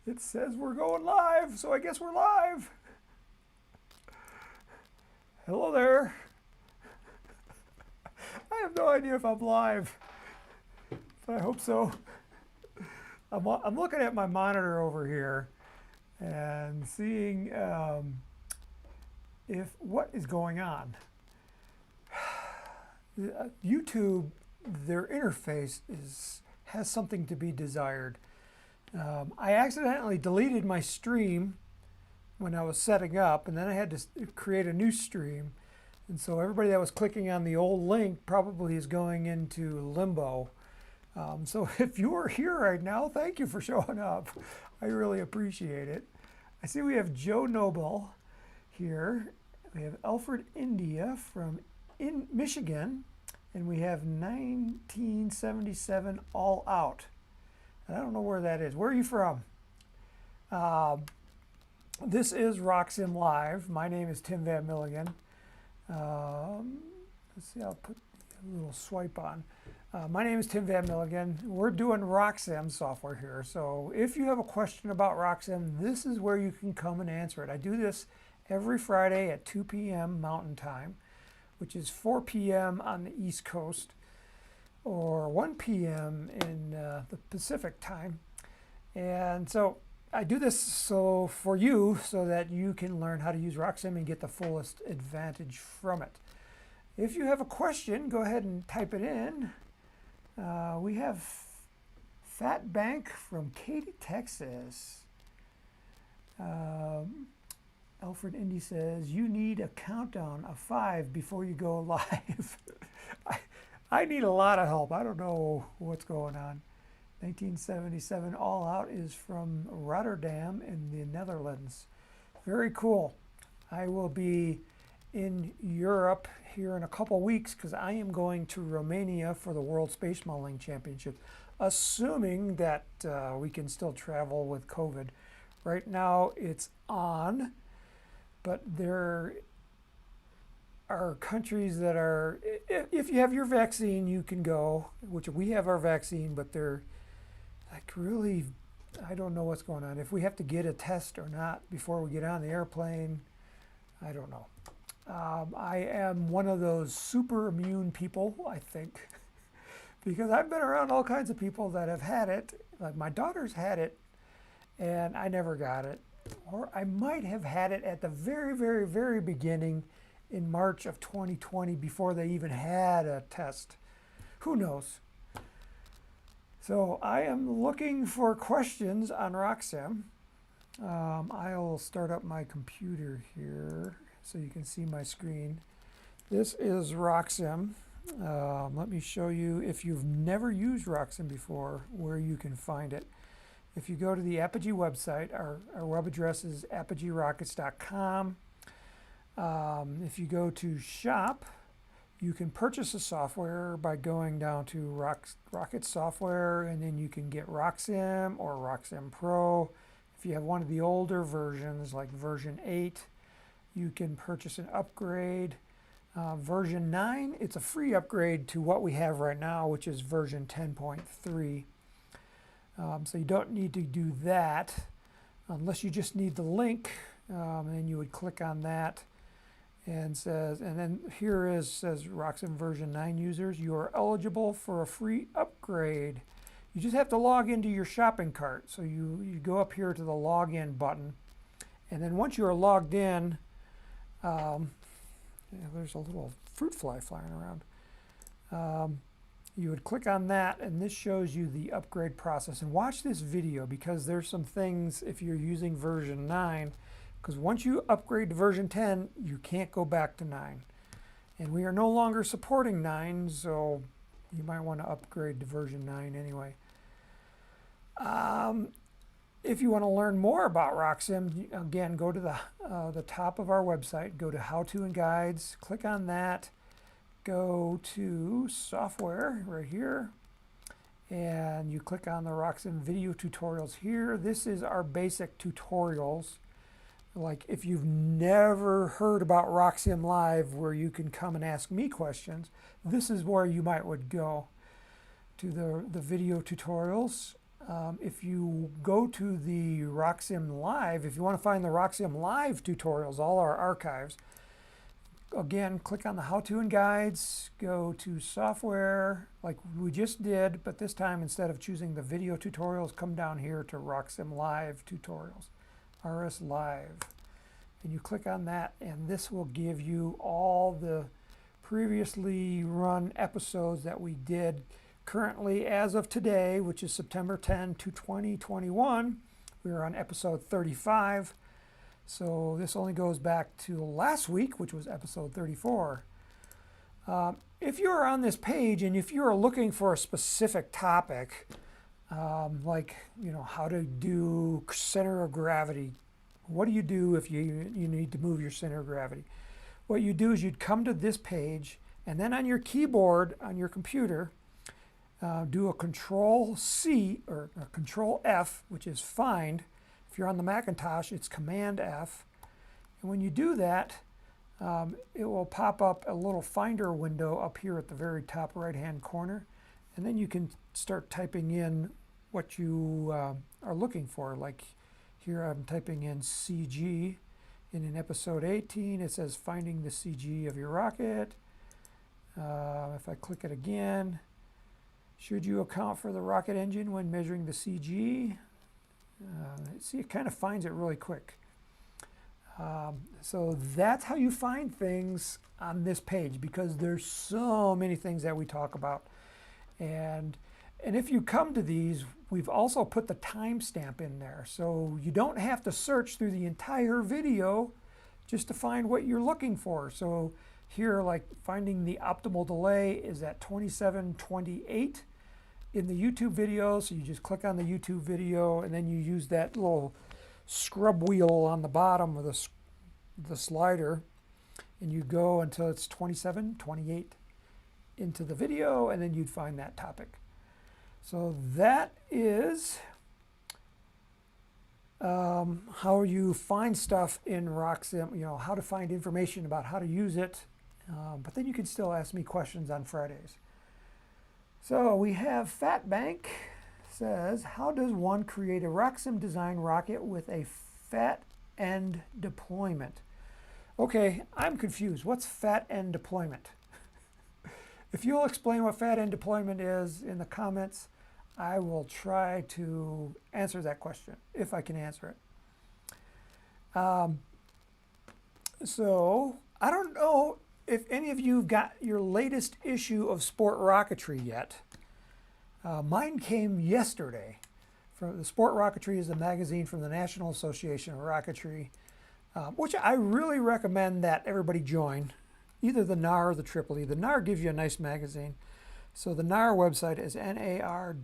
It says we're going live, so I guess we're live. Hello there. I have no idea if I'm live, but I hope so. I'm looking at my monitor over here and seeing if what is going on. YouTube, their interface has something to be desired. I accidentally deleted my stream when I was setting up, and then I had to create a new stream. And so everybody that was clicking on the old link probably is going into limbo. So if you're here right now, thank you for showing up. I really appreciate it. I see we have Joe Noble here. We have Alfred India from Michigan, and we have 1977 All Out. I don't know where that is. Where are you from? This is RockSim Live. My name is Tim Van Milligan. Let's see, I'll put a little swipe on. My name is Tim Van Milligan. We're doing RockSim software here. So if you have a question about RockSim, this is where you can come and answer it. I do this every Friday at 2 p.m. Mountain Time, which is 4 p.m. on the East Coast, or 1 p.m. in the Pacific time. And so I do this for you so that you can learn how to use RockSim and get the fullest advantage from it. If you have a question, go ahead and type it in. We have Fat Bank from Katy, Texas. Alfred Indy says, you need a countdown of 5 before you go live. I need a lot of help. I don't know what's going on. 1977 All Out is from Rotterdam in the Netherlands. Very cool. I will be in Europe here in a couple weeks because I am going to Romania for the World Space Modeling Championship, assuming that we can still travel with COVID. Right now it's on, but there are countries that are, if you have your vaccine, you can go, which we have our vaccine, but they're like really, I don't know what's going on. If we have to get a test or not before we get on the airplane, I don't know. I am one of those super immune people, I think, because I've been around all kinds of people that have had it. Like my daughter's had it, and I never got it. Or I might have had it at the very, very, very beginning in March of 2020 before they even had a test. Who knows? So I am looking for questions on RockSim. I'll start up my computer here so you can see my screen. This is RockSim. Let me show you, if you've never used RockSim before, where you can find it. If you go to the Apogee website, our web address is apogeerockets.com. If you go to shop, you can purchase the software by going down to Rocket Software, and then you can get RockSim or RockSim Pro. If you have one of the older versions, like version 8, you can purchase an upgrade. Version 9, it's a free upgrade to what we have right now, which is version 10.3. So you don't need to do that unless you just need the link, and then you would click on that. And then here says RockSim version 9 users, you are eligible for a free upgrade. You just have to log into your shopping cart. So you go up here to the login button, and then once you are logged in, there's a little fruit fly flying around. You would click on that, and this shows you the upgrade process. And watch this video because there's some things if you're using version 9. Because once you upgrade to version 10, you can't go back to 9. And we are no longer supporting 9, so you might want to upgrade to version 9 anyway. If you want to learn more about RockSim, again, go to the top of our website, go to How To and Guides, click on that, go to Software right here, and you click on the RockSim video tutorials here. This is our basic tutorials. Like if you've never heard about RockSim Live, where you can come and ask me questions, this is where you might would go to the video tutorials. if you go to the RockSim Live, if you want to find the RockSim Live tutorials, all our archives, again, click on the how-to and guides, go to software like we just did, but this time instead of choosing the video tutorials, come down here to RockSim Live tutorials, RS Live. And you click on that, and this will give you all the previously run episodes that we did currently as of today, which is September 10 to 2021. We are on episode 35. So this only goes back to last week, which was episode 34. If you're on this page and if you're looking for a specific topic, like, you know, how to do center of gravity, what do you do if you need to move your center of gravity? What you do is you'd come to this page, and then on your keyboard on your computer, do a Control-C or a Control-F, which is find. If you're on the Macintosh, it's Command-F. And when you do that, it will pop up a little Finder window up here at the very top right-hand corner. And then you can start typing in what you are looking for. Like here I'm typing in CG. And in episode 18, it says finding the CG of your rocket. If I click it again, should you account for the rocket engine when measuring the CG? See, it kind of finds it really quick. So that's how you find things on this page, because there's so many things that we talk about. And if you come to these, we've also put the timestamp in there. So you don't have to search through the entire video just to find what you're looking for. So here, like finding the optimal delay is at 2728 in the YouTube video. So you just click on the YouTube video, and then you use that little scrub wheel on the bottom of the slider, and you go until it's 2728 into the video, and then you'd find that topic. So that is how you find stuff in RockSim, you know, how to find information about how to use it. But then you can still ask me questions on Fridays. So we have Fatbank says, how does one create a RockSim design rocket with a fat end deployment? Okay, I'm confused. What's fat end deployment? If you'll explain what fat end deployment is in the comments, I will try to answer that question, if I can answer it. So, I don't know if any of you have got your latest issue of Sport Rocketry yet. Mine came yesterday. The Sport Rocketry is a magazine from the National Association of Rocketry, which I really recommend that everybody join, either the NAR or the Triple E. The NAR gives you a nice magazine. So the NAR website is nar.org,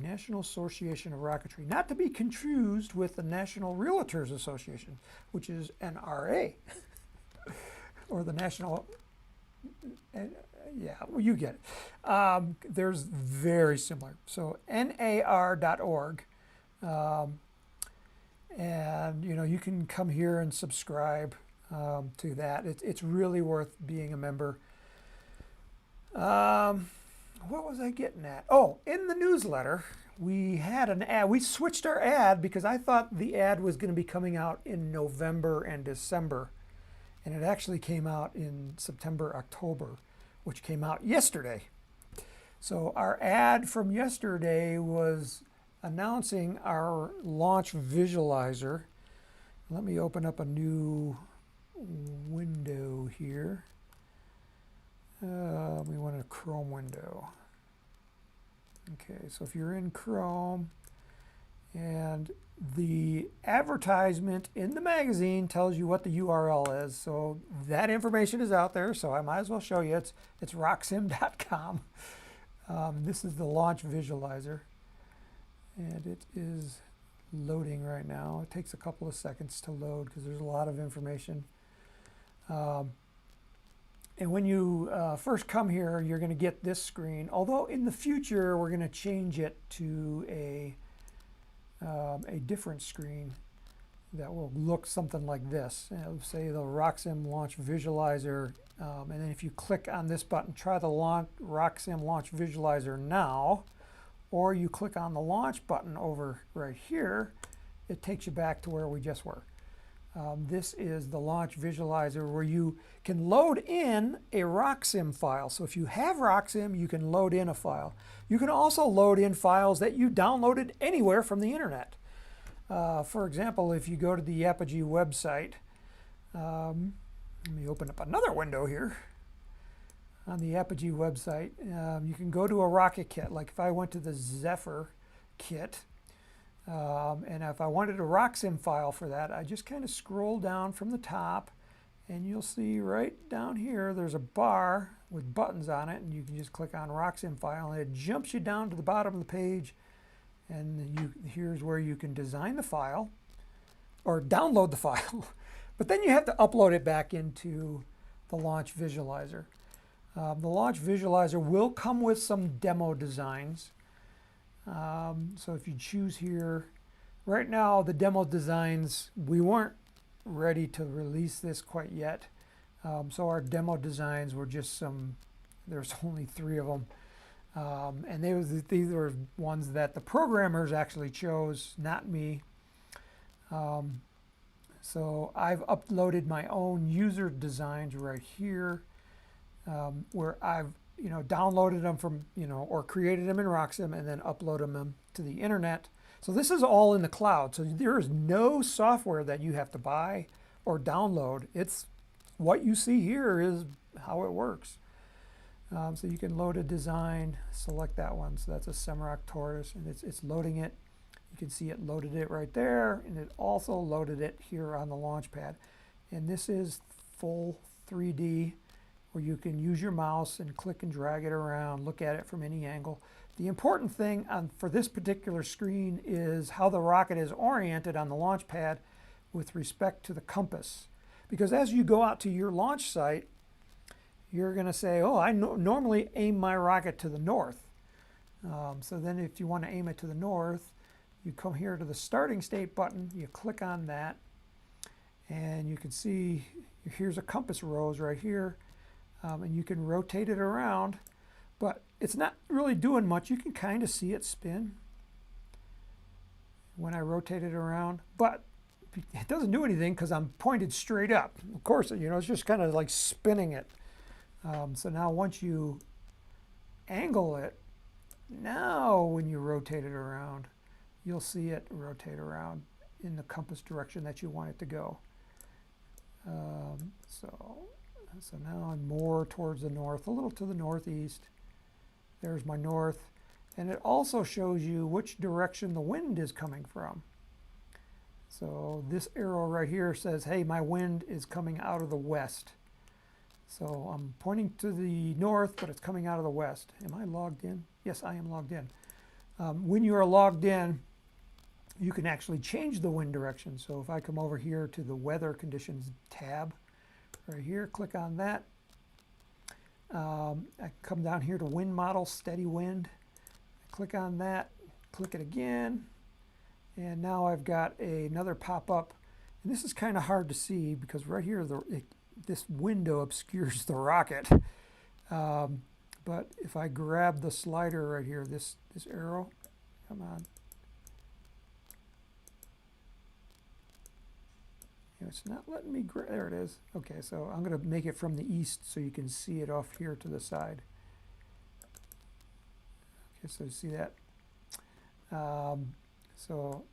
National Association of Rocketry. Not to be confused with the National Realtors Association, which is NRA, or the National, yeah, well, you get it. There's very similar. So nar.org, and you know, you can come here and subscribe to that. It's really worth being a member. What was I getting at? Oh, in the newsletter, we had an ad. We switched our ad because I thought the ad was going to be coming out in November and December. And it actually came out in September, October, which came out yesterday. So our ad from yesterday was announcing our launch visualizer. Let me open up a new window here. We want a Chrome window. Okay, so if you're in Chrome, and the advertisement in the magazine tells you what the URL is, so that information is out there, so I might as well show you. It's rocksim.com. This is the launch visualizer, and it is loading right now. It takes a couple of seconds to load because there's a lot of information. And when you first come here, you're going to get this screen. Although in the future, we're going to change it to a different screen that will look something like this. It'll say the RockSim Launch Visualizer. And then if you click on this button, try the RockSim Launch Visualizer now, or you click on the launch button over right here, it takes you back to where we just were. This is the launch visualizer where you can load in a RockSim file. So if you have RockSim, you can load in a file. You can also load in files that you downloaded anywhere from the internet. For example, if you go to the Apogee website, let me open up another window here. On the Apogee website, you can go to a rocket kit. Like if I went to the Zephyr kit, and if I wanted a RockSim file for that, I just kind of scroll down from the top, and you'll see right down here there's a bar with buttons on it, and you can just click on RockSim file, and it jumps you down to the bottom of the page, and here's where you can design the file or download the file. But then you have to upload it back into the launch visualizer. The launch visualizer will come with some demo designs. So if you choose here, right now the demo designs, we weren't ready to release this quite yet. So our demo designs were just there's only 3 of them. And these were ones that the programmers actually chose, not me. So I've uploaded my own user designs right here, where I've downloaded them from, or created them in RockSim and then uploaded them to the internet. So this is all in the cloud. So there is no software that you have to buy or download. It's what you see here is how it works. So you can load a design, select that one. So that's a Semrock tortoise, and it's loading it. You can see it loaded it right there, and it also loaded it here on the launch pad. And this is full 3D, where you can use your mouse and click and drag it around, look at it from any angle. The important thing for this particular screen is how the rocket is oriented on the launch pad with respect to the compass. Because as you go out to your launch site, you're going to say, oh, I normally aim my rocket to the north. So then if you want to aim it to the north, you come here to the starting state button, you click on that, and you can see here's a compass rose right here. And you can rotate it around, but it's not really doing much. You can kind of see it spin when I rotate it around, but it doesn't do anything because I'm pointed straight up. Of course, it's just kind of like spinning it. So now once you angle it, now when you rotate it around, you'll see it rotate around in the compass direction that you want it to go. So now I'm more towards the north, a little to the northeast. There's my north. And it also shows you which direction the wind is coming from. So this arrow right here says, hey, my wind is coming out of the west. So I'm pointing to the north, but it's coming out of the west. Am I logged in? Yes, I am logged in. When you are logged in, you can actually change the wind direction. So if I come over here to the weather conditions tab, right here, click on that. I come down here to wind model, steady wind. Click on that, click it again, and now I've got another pop-up. And this is kind of hard to see because right here this window obscures the rocket. But if I grab the slider right here, this arrow, come on. It's not letting me there it is. Okay, so I'm going to make it from the east so you can see it off here to the side. Okay, so you see that? So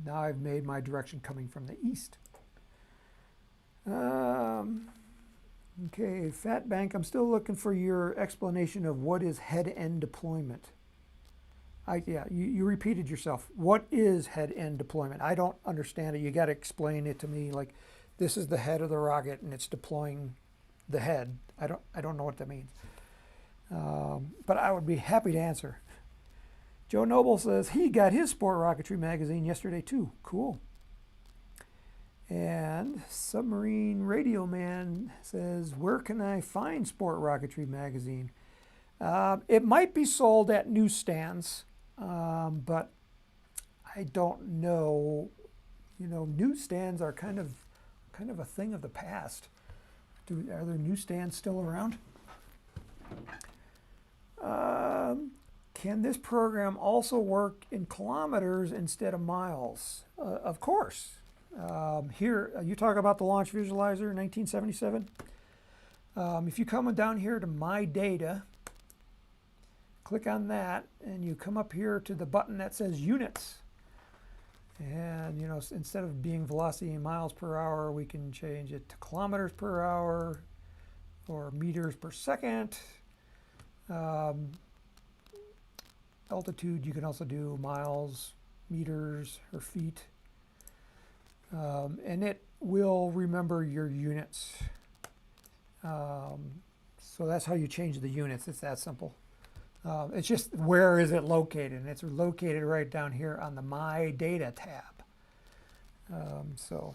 now I've made my direction coming from the east. Okay, Fat Bank, I'm still looking for your explanation of what is head-end deployment. Yeah, you repeated yourself. What is head-end deployment? I don't understand it. You got to explain it to me. Like, this is the head of the rocket, and it's deploying the head. I don't know what that means. But I would be happy to answer. Joe Noble says he got his Sport Rocketry magazine yesterday too. Cool. And Submarine Radio Man says, where can I find Sport Rocketry magazine? It might be sold at newsstands. But I don't know. Newsstands are kind of a thing of the past. Are there newsstands still around? Can this program also work in kilometers instead of miles? Of course. Here, you talk about the launch visualizer, 1977. If you come down here to My Data, click on that, and you come up here to the button that says Units. And, you know, instead of being velocity in miles per hour, we can change it to kilometers per hour or meters per second. Altitude, you can also do miles, meters, or feet. And it will remember your units. So that's how you change the units. It's that simple. It's just where is it located? And it's located right down here on the My Data tab. So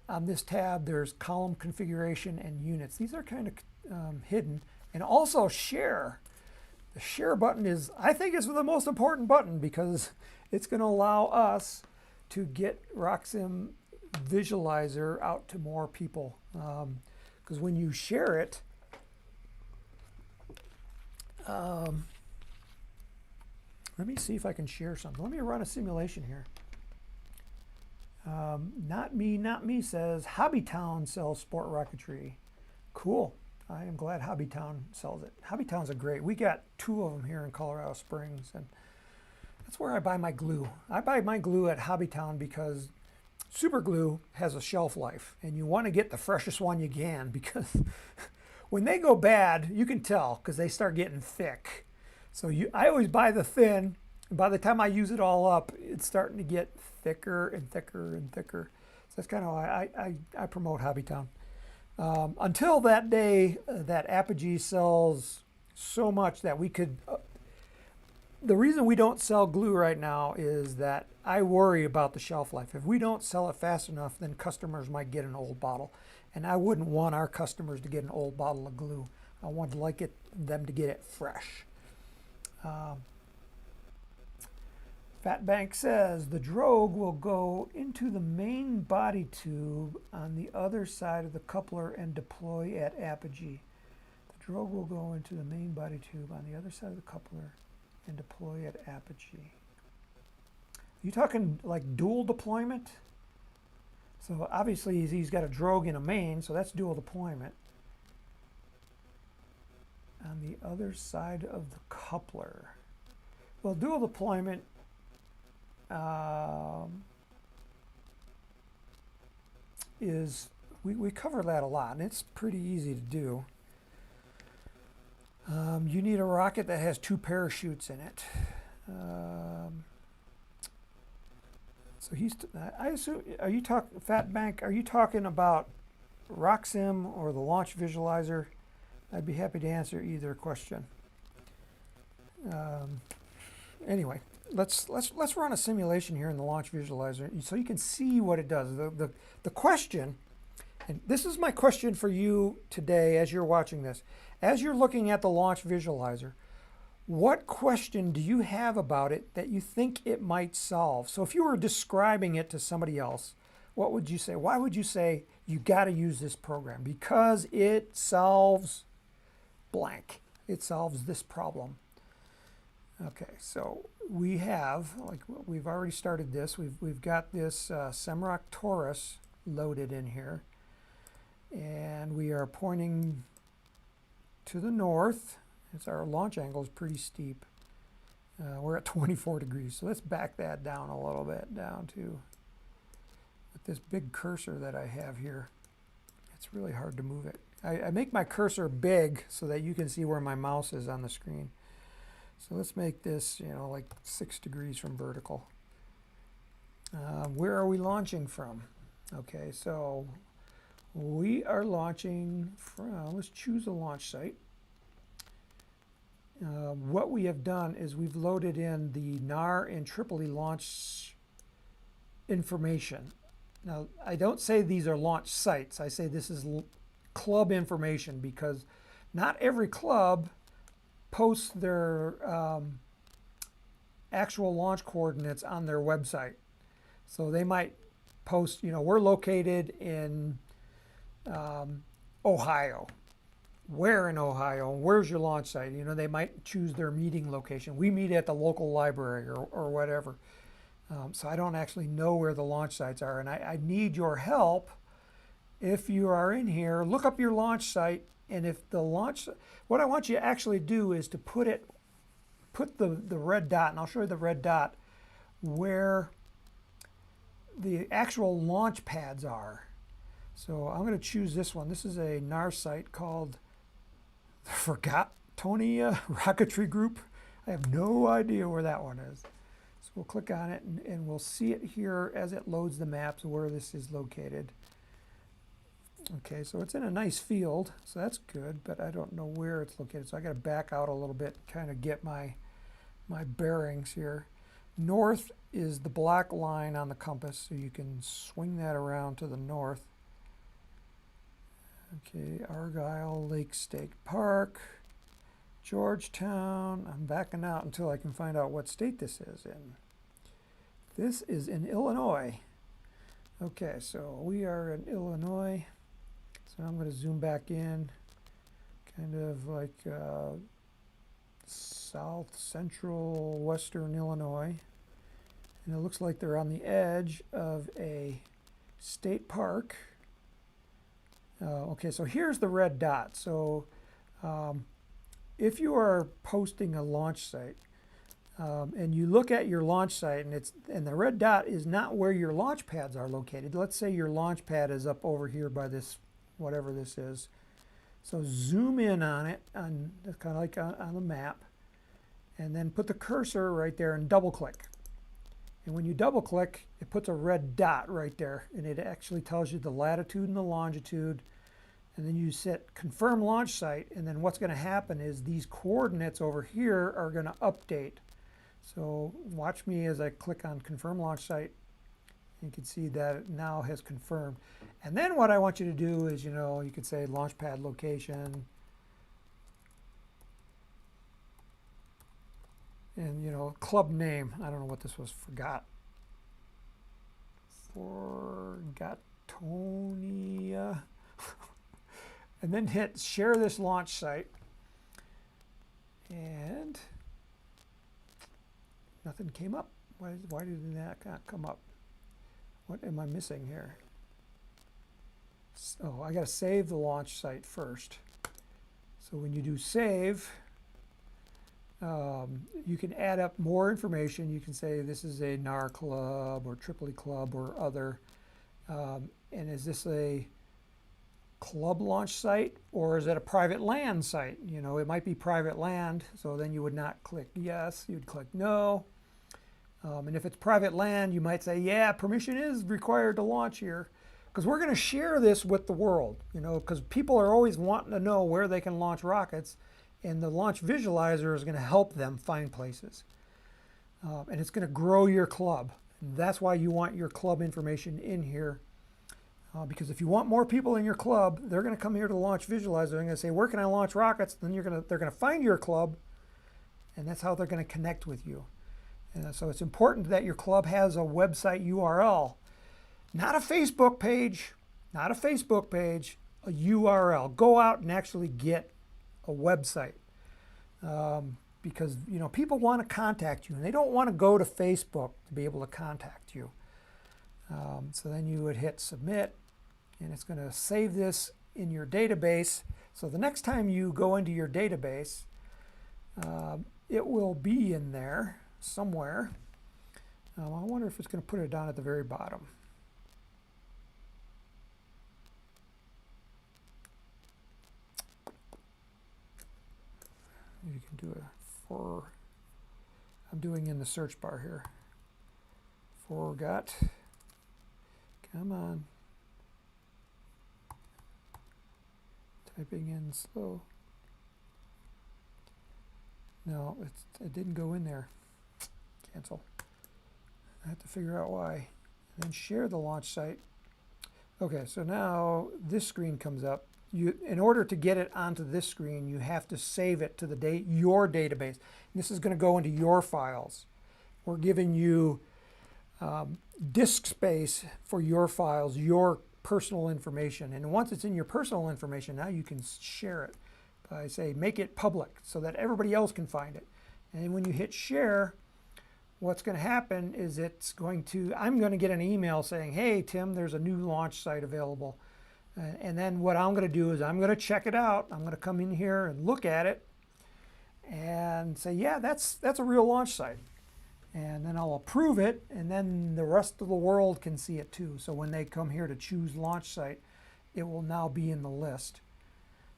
on this tab, there's column configuration and units. These are kind of hidden. And also share. The share button is, I think, is the most important button because it's going to allow us to get RockSim Visualizer out to more people. Because when you share it, let me see if I can share something. Let me run a simulation here. Not me says Hobbytown sells sport rocketry. Cool. I am glad Hobbytown sells it. Hobbytowns are great. We got 2 of them here in Colorado Springs, and that's where I buy my glue. I buy my glue at Hobbytown because super glue has a shelf life, and you want to get the freshest one you can because when they go bad, you can tell because they start getting thick. So I always buy the thin, and by the time I use it all up, it's starting to get thicker and thicker and thicker. So that's kind of why I promote Hobbytown. Until that day that Apogee sells so much that we could, the reason we don't sell glue right now is that I worry about the shelf life. If we don't sell it fast enough, then customers might get an old bottle. And I wouldn't want our customers to get an old bottle of glue. I want them to get it fresh. Fatbank says the drogue will go into the main body tube on the other side of the coupler and deploy at Apogee. The drogue will go into the main body tube on the other side of the coupler and deploy at Apogee. Are you talking like dual deployment? So obviously he's got a drogue in a main, so that's dual deployment. On the other side of the coupler. Well, dual deployment is, we cover that a lot, and it's pretty easy to do. You need a rocket that has 2 parachutes in it. So I assume, Fatbank, are you talking about RockSim or the launch visualizer? I'd be happy to answer either question. Anyway, let's run a simulation here in the launch visualizer so you can see what it does. The question, and this is my question for you today as you're watching this. As you're looking at the launch visualizer, what question do you have about it that you think it might solve? So if you were describing it to somebody else, what would you say? Why would you say you got to use this program? Because it solves blank. It solves this problem. Okay, so we have, like, we've already started this. We've got this Semrock Taurus loaded in here, and we are pointing to the north. Our launch angle is pretty steep. We're at 24 degrees, so let's back that down a little bit, down to with this big cursor that I have here. It's really hard to move it. I make my cursor big so that you can see where my mouse is on the screen. So let's make this, you know, like 6 degrees from vertical. Where are we launching from? Okay, so we are launching from, let's choose a launch site. What we have done is we've loaded in the NAR and Tripoli launch information. Now, I don't say these are launch sites. I say this is club information because not every club posts their actual launch coordinates on their website. So they might post, you know, we're located in Ohio. where in Ohio, where's your launch site. You know, they might choose their meeting location. We meet at the local library or whatever. So I don't actually know where the launch sites are, and I need your help. If you are in here, look up your launch site, and if the launch, what I want you to actually do is to put the red dot, and I'll show you the red dot, where the actual launch pads are. So I'm going to choose this one. This is a NAR site called the Forgotonia Rocketry Group. I have no idea where that one is. So we'll click on it, and we'll see it here as it loads the maps where this is located. Okay, so it's in a nice field, so that's good, but I don't know where it's located. So I got to back out a little bit, kind of get my bearings here. North is the black line on the compass, so you can swing that around to the north. Okay, Argyle Lake State Park, Georgetown. I'm backing out until I can find out what state this is in. This is in Illinois. Okay, so we are in Illinois. So I'm going to zoom back in, kind of like south central western Illinois. And it looks like they're on the edge of a state park. Okay, so here's the red dot. So if you are posting a launch site and you look at your launch site and the red dot is not where your launch pads are located. Let's say your launch pad is up over here by this, whatever this is. So zoom in on it, kind of like on the map, and then put the cursor right there and double click. And when you double click, it puts a red dot right there, and it actually tells you the latitude and the longitude. And then you set confirm launch site, and then what's going to happen is these coordinates over here are going to update. So watch me as I click on confirm launch site. You can see that it now has confirmed. And then what I want you to do is, you know, you could say launch pad location. And, you know, club name. I don't know what this was. Forgotonia. And then hit share this launch site. And nothing came up. Why did that not come up? What am I missing here? Oh, I got to save the launch site first. So when you do save, you can add up more information. You can say this is a NAR club or Tripoli club or other. And is this a club launch site or is it a private land site? You know, it might be private land, so then you would not click yes, you'd click no. And if it's private land, you might say, yeah, permission is required to launch here. Because we're going to share this with the world, you know, because people are always wanting to know where they can launch rockets. And the launch visualizer is going to help them find places. And it's going to grow your club. And that's why you want your club information in here. Because if you want more people in your club, they're going to come here to the launch visualizer. They're going to say, where can I launch rockets? Then they're going to find your club. And that's how they're going to connect with you. So it's important that your club has a website URL. Not a Facebook page. Not a Facebook page. A URL. Go out and actually get a website, because you know people want to contact you and they don't want to go to Facebook to be able to contact you. So then you would hit submit, and it's going to save this in your database. So the next time you go into your database, it will be in there somewhere. I wonder if it's going to put it down at the very bottom. You can do it for, I'm doing in the search bar here. Forgot, come on. Typing in slow. No, it didn't go in there. Cancel. I have to figure out why. And then share the launch site. Okay, so now this screen comes up. In order to get it onto this screen, you have to save it to your database. And this is going to go into your files. We're giving you disk space for your files, your personal information. And once it's in your personal information, now you can share it. I say make it public so that everybody else can find it. And when you hit share, what's going to happen is I'm going to get an email saying, hey Tim, there's a new launch site available. And then what I'm going to do is I'm going to check it out. I'm going to come in here and look at it and say, yeah, that's a real launch site. And then I'll approve it, and then the rest of the world can see it too. So when they come here to choose launch site, it will now be in the list.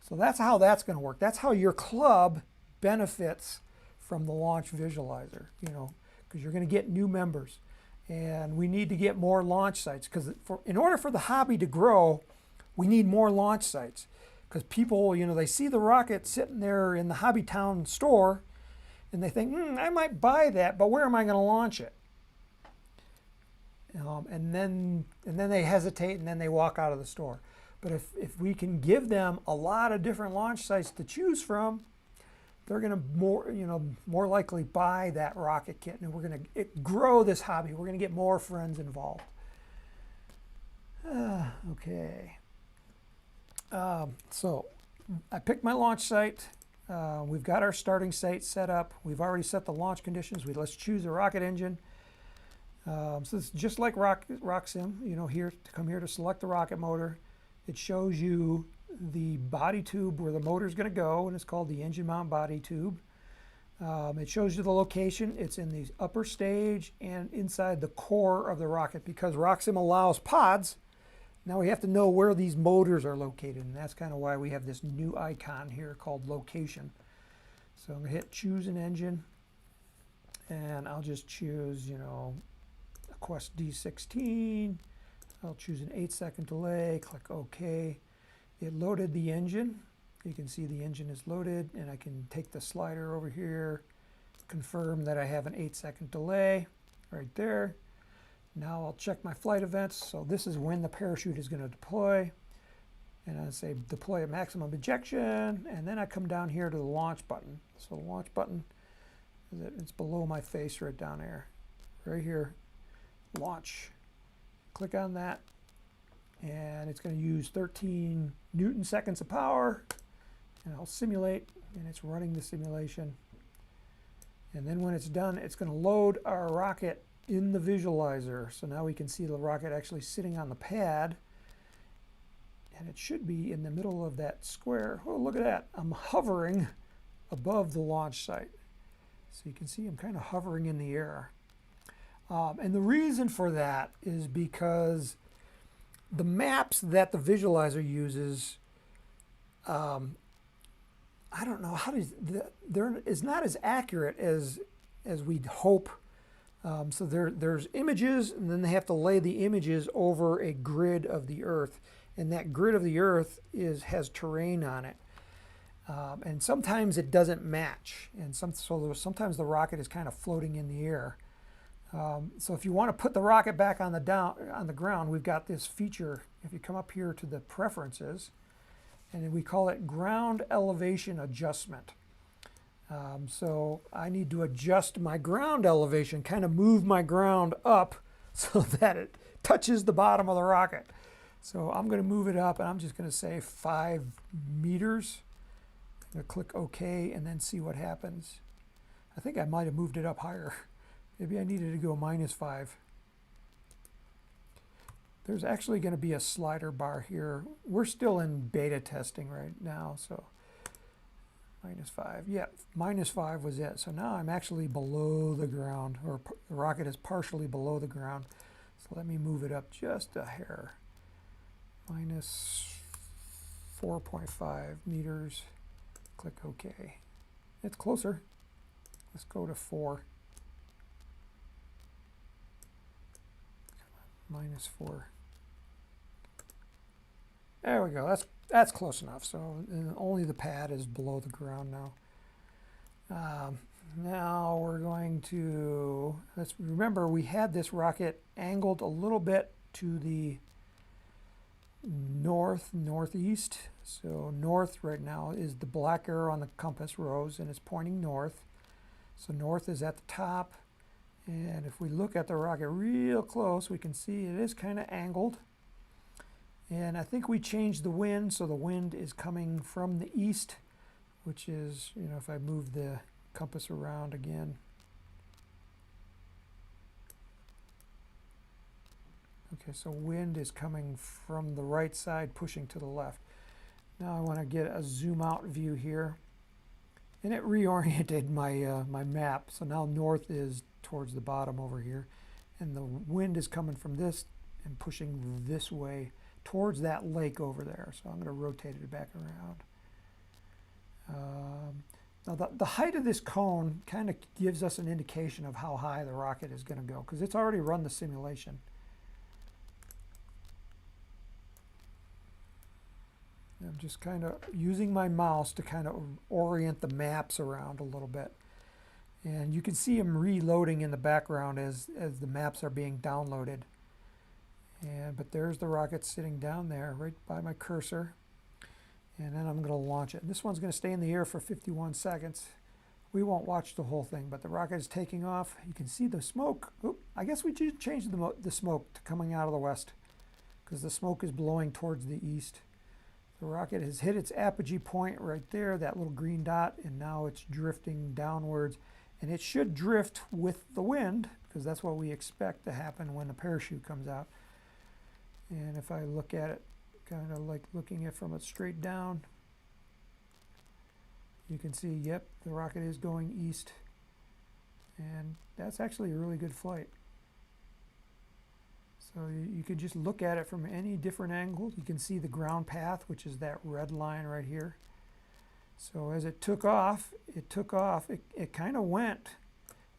So that's how that's going to work. That's how your club benefits from the launch visualizer, because you're going to get new members. And we need to get more launch sites, because in order for the hobby to grow, we need more launch sites. Because people, they see the rocket sitting there in the Hobbytown store, and they think, I might buy that, but where am I going to launch it? And then they hesitate, and then they walk out of the store. But if we can give them a lot of different launch sites to choose from, they're going to more likely buy that rocket kit, and we're going to grow this hobby. We're going to get more friends involved. Okay. So I picked my launch site. We've got our starting site set up. We've already set the launch conditions. Let's choose a rocket engine. So it's just like RockSim. Here to come here to select the rocket motor. It shows you the body tube where the motor is going to go, and it's called the engine mount body tube. It shows you the location. It's in the upper stage and inside the core of the rocket, because RockSim allows pods. Now we have to know where these motors are located, and that's kind of why we have this new icon here called location. So I'm going to hit choose an engine, and I'll just choose, a Quest D16. I'll choose an 8-second delay, click OK. It loaded the engine. You can see the engine is loaded, and I can take the slider over here, confirm that I have an 8-second delay right there. Now I'll check my flight events. So this is when the parachute is going to deploy. And I say deploy at maximum ejection, and then I come down here to the launch button. So the launch button, it's below my face right down there. Right here, launch. Click on that, and it's going to use 13 Newton seconds of power, and I'll simulate, and it's running the simulation. And then when it's done, it's going to load our rocket in the visualizer. So now we can see the rocket actually sitting on the pad, and it should be in the middle of that square. Oh, look at that. I'm hovering above the launch site. So you can see I'm kind of hovering in the air. And the reason for that is because the maps that the visualizer uses, I don't know, is not as accurate as we'd hope. So there's images, and then they have to lay the images over a grid of the Earth, and that grid of the Earth has terrain on it, and sometimes it doesn't match, and sometimes the rocket is kind of floating in the air. So if you want to put the rocket back on the ground, we've got this feature. If you come up here to the preferences, and we call it ground elevation adjustment. So I need to adjust my ground elevation, kind of move my ground up so that it touches the bottom of the rocket. So I'm going to move it up, and I'm just going to say 5 meters. I'm going to click OK and then see what happens. I think I might have moved it up higher. Maybe I needed to go -5. There's actually going to be a slider bar here. We're still in beta testing right now, so -5. Yeah, -5 was it. So now I'm actually below the ground, or the rocket is partially below the ground. So let me move it up just a hair. -4.5 meters. Click OK. It's closer. Let's go to 4. -4. There we go. That's close enough. So only the pad is below the ground now. Now we're going to, let's remember we had this rocket angled a little bit to the northeast. So north right now is the black arrow on the compass rose, and it's pointing north. So north is at the top. And if we look at the rocket real close, we can see it is kind of angled. And I think we changed the wind, so the wind is coming from the east. which is, you know, if I move the compass around again. Okay, so wind is coming from the right side, pushing to the left. Now I want to get a zoom out view here. And it reoriented my, my map. So now north is towards the bottom over here. And the wind is coming from this and pushing this way towards that lake over there. So I'm going to rotate it back around. Now the height of this cone kind of gives us an indication of how high the rocket is going to go, because it's already run the simulation. I'm just kind of using my mouse to kind of orient the maps around a little bit. And you can see them reloading in the background as the maps are being downloaded. But there's the rocket sitting down there right by my cursor. And then I'm going to launch it. And this one's going to stay in the air for 51 seconds. We won't watch the whole thing, but the rocket is taking off. You can see the smoke. Oop, I guess we should change the smoke to coming out of the west, because the smoke is blowing towards the east. The rocket has hit its apogee point right there, that little green dot, and now it's drifting downwards. And it should drift with the wind, because that's what we expect to happen when the parachute comes out. And if I look at it, kind of like looking at from it straight down, you can see, yep, the rocket is going east. And that's actually a really good flight. So you could just look at it from any different angle. You can see the ground path, which is that red line right here. So as it took off, it kind of went.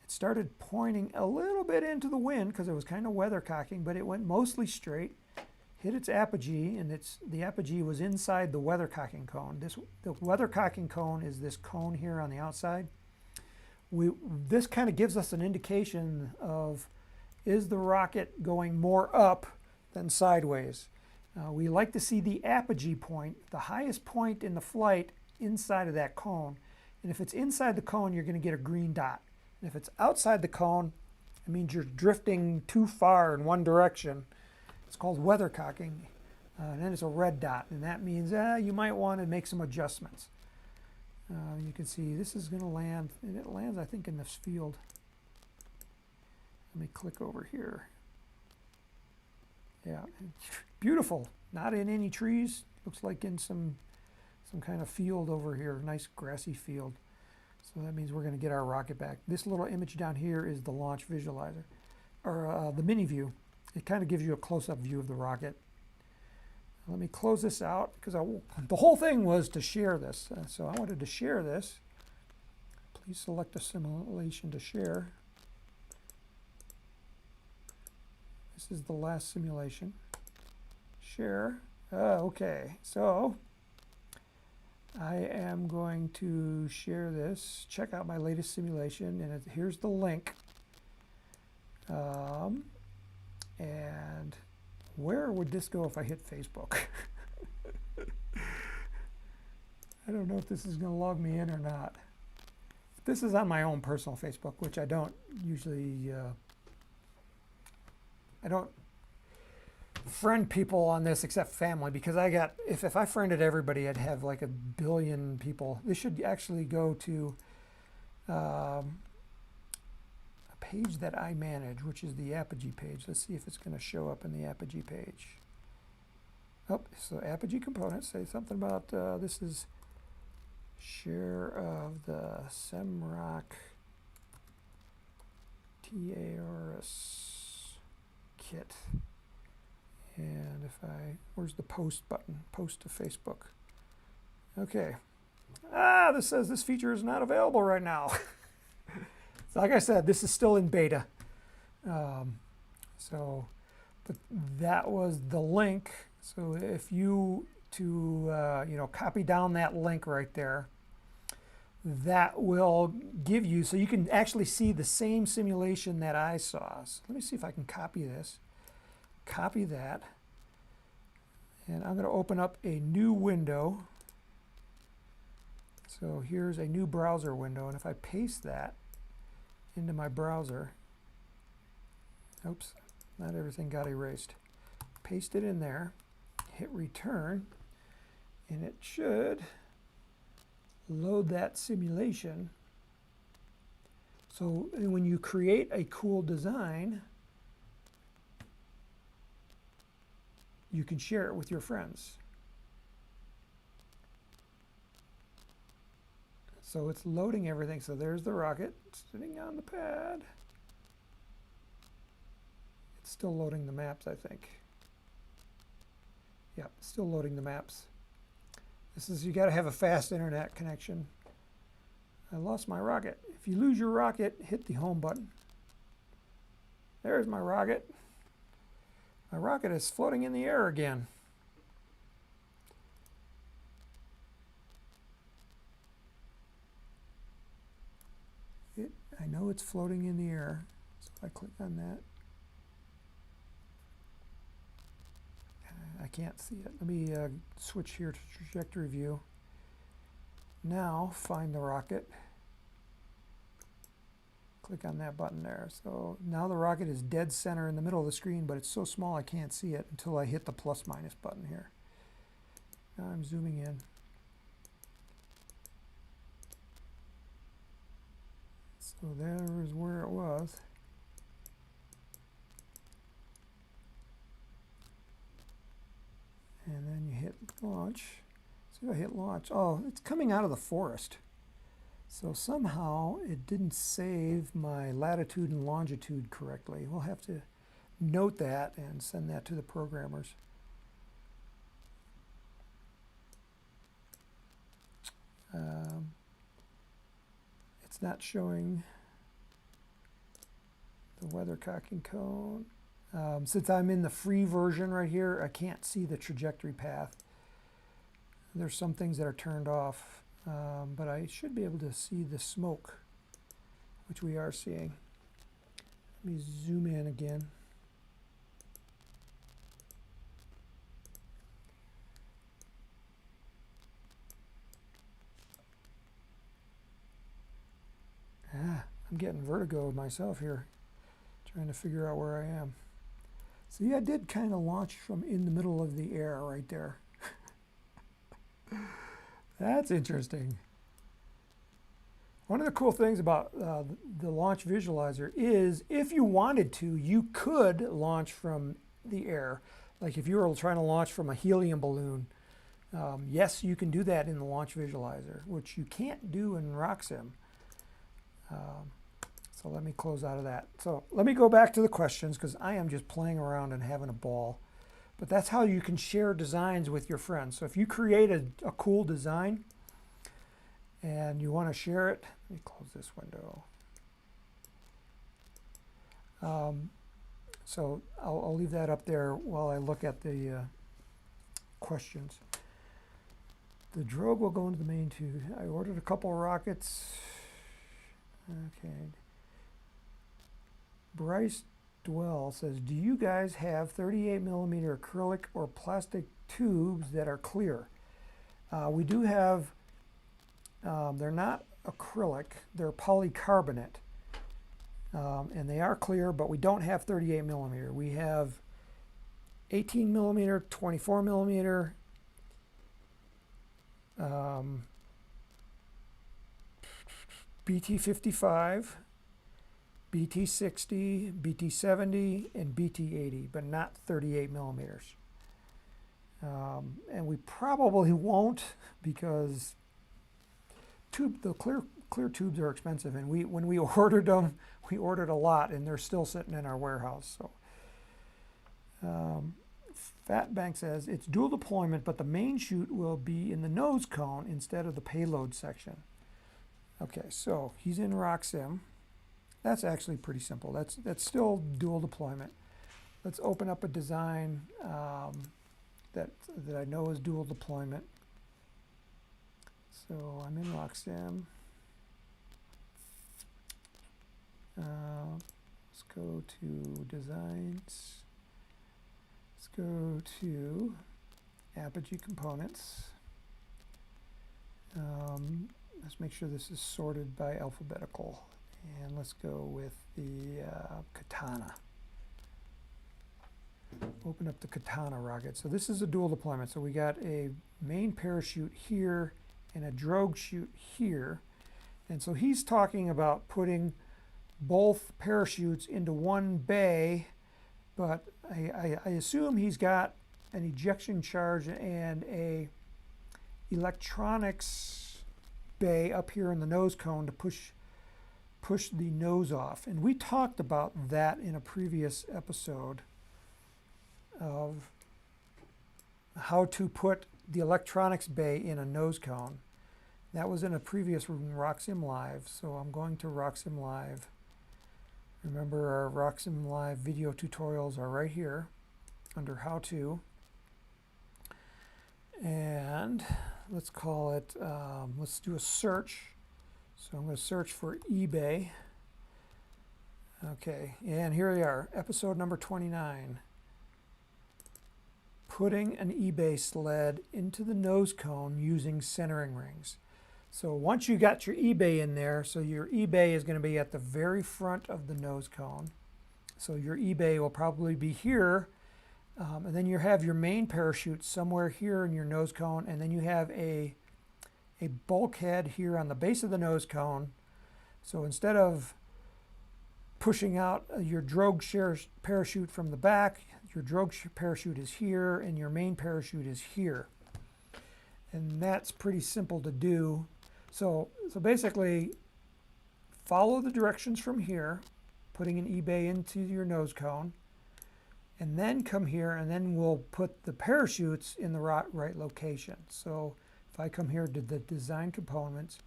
It started pointing a little bit into the wind because it was kind of weathercocking, but it went mostly straight, hit its apogee, and the apogee was inside the weathercocking cone. The weathercocking cone is this cone here on the outside. This kind of gives us an indication of, is the rocket going more up than sideways? We like to see the apogee point, the highest point in the flight, inside of that cone. And if it's inside the cone, you're going to get a green dot. And if it's outside the cone, it means you're drifting too far in one direction. It's called weathercocking. And then it's a red dot, and that means you might want to make some adjustments. You can see this is going to land, and it lands, I think, in this field. Let me click over here. Yeah, beautiful. Not in any trees. Looks like in some kind of field over here, nice grassy field. So that means we're going to get our rocket back. This little image down here is the launch visualizer, or the mini view. It kind of gives you a close-up view of the rocket. Let me close this out, because the whole thing was to share this. So I wanted to share this. Please select a simulation to share. This is the last simulation. Share. Okay, so I am going to share this. Check out my latest simulation, and here's the link. And where would this go if I hit Facebook? I don't know if this is going to log me in or not. This is on my own personal Facebook, which I don't usually, I don't friend people on this except family, because I got, if I friended everybody, I'd have like 1 billion people. This should actually go to a page that I manage, which is the Apogee page. Let's see if it's going to show up in the Apogee page. Oh, so Apogee components say something about this is share of the Semrock TARS kit. And if where's the post button? Post to Facebook. Okay. This says this feature is not available right now. So like I said, this is still in beta. But that was the link. So if you copy down that link right there, that will give you, so you can actually see the same simulation that I saw. So let me see if I can copy this. Copy that, and I'm going to open up a new window. So here's a new browser window, and if I paste that into my browser, oops, not everything got erased. Paste it in there, hit return, and it should load that simulation. So when you create a cool design, you can share it with your friends. So it's loading everything. So there's the rocket sitting on the pad. It's still loading the maps, I think. Yeah, still loading the maps. This is, you got to have a fast internet connection. I lost my rocket. If you lose your rocket, hit the home button. There's my rocket. My rocket is floating in the air again. I know it's floating in the air. So if I click on that, I can't see it. Let me switch here to trajectory view. Now find the rocket. Click on that button there. So now the rocket is dead center in the middle of the screen, but it's so small I can't see it until I hit the plus minus button here. Now I'm zooming in. So there is where it was. And then you hit launch. See if I hit launch. Oh, it's coming out of the forest. So somehow it didn't save my latitude and longitude correctly. We'll have to note that and send that to the programmers. It's not showing the weathercocking cone. Since I'm in the free version right here, I can't see the trajectory path. There's some things that are turned off. But I should be able to see the smoke, which we are seeing. Let me zoom in again. I'm getting vertigo myself here, trying to figure out where I am. See, I did kind of launch from in the middle of the air right there. That's interesting. One of the cool things about the launch visualizer is if you wanted to, you could launch from the air. Like if you were trying to launch from a helium balloon, yes, you can do that in the launch visualizer, which you can't do in RockSim. So let me close out of that. So let me go back to the questions because I am just playing around and having a ball. But that's how you can share designs with your friends. So if you create a cool design and you want to share it, let me close this window. So I'll leave that up there while I look at the questions. The drogue will go into the main tube. I ordered a couple of rockets. Okay. Bryce Dwell says, do you guys have 38 millimeter acrylic or plastic tubes that are clear? We do have, they're not acrylic, they're polycarbonate. And they are clear, but we don't have 38 millimeter. We have 18 millimeter, 24 millimeter, BT55, BT60, BT70, and BT80, but not 38 millimeters. And we probably won't because the clear tubes are expensive, and when we ordered them, we ordered a lot, and they're still sitting in our warehouse. So, Fatbank says it's dual deployment, but the main chute will be in the nose cone instead of the payload section. Okay, so he's in RockSim. That's actually pretty simple. That's still dual deployment. Let's open up a design that I know is dual deployment. So I'm in RockSim. Let's go to designs. Let's go to Apogee components. Let's make sure this is sorted by alphabetical. And let's go with the Katana. Open up the Katana rocket. So this is a dual deployment. So we got a main parachute here and a drogue chute here. And so he's talking about putting both parachutes into one bay, but I assume he's got an ejection charge and a electronics bay up here in the nose cone to push the nose off. And we talked about that in a previous episode of how to put the electronics bay in a nose cone. That was in a previous RockSim Live, so I'm going to RockSim Live. Remember, our RockSim Live video tutorials are right here under How To. And let's call it, let's do a search. So I'm going to search for eBay. Okay, and here we are, episode number 29. Putting an eBay sled into the nose cone using centering rings. So once you got your eBay in there, so your eBay is going to be at the very front of the nose cone. So your eBay will probably be here, and then you have your main parachute somewhere here in your nose cone, and then you have a bulkhead here on the base of the nose cone. So instead of pushing out your drogue parachute from the back, your drogue parachute is here and your main parachute is here. And that's pretty simple to do. So basically, follow the directions from here, putting an eBay into your nose cone, and then come here, and then we'll put the parachutes in the right location. So if I come here to the design components,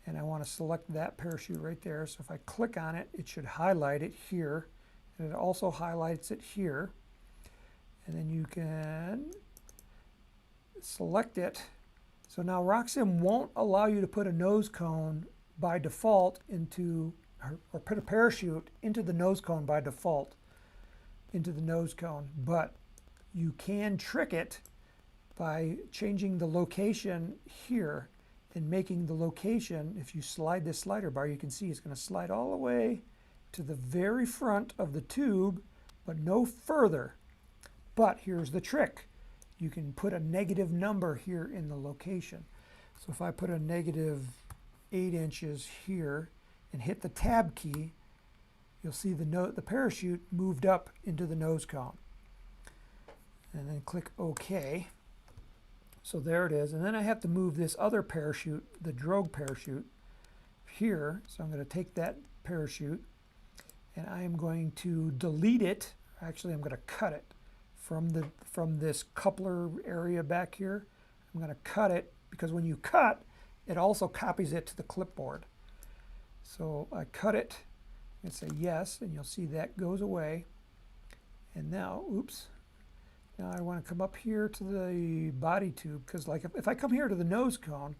and I want to select that parachute right there, so if I click on it, it should highlight it here, and it also highlights it here. And then you can select it. So now RockSim won't allow you to put a nose cone by default into, or put a parachute into the nose cone by default, into the nose cone. But you can trick it by changing the location here and making the location, if you slide this slider bar, you can see it's going to slide all the way to the very front of the tube, but no further. But here's the trick. You can put a negative number here in the location. So if I put a negative 8 inches here and hit the tab key, you'll see the parachute moved up into the nose cone. And then click OK. So there it is. And then I have to move this other parachute, the drogue parachute, here. So I'm going to take that parachute and I am going to delete it. Actually, I'm going to cut it from this coupler area back here. I'm going to cut it because when you cut, it also copies it to the clipboard. So I cut it and say yes, and you'll see that goes away. And now, oops, now I want to come up here to the body tube, because like if I come here to the nose cone,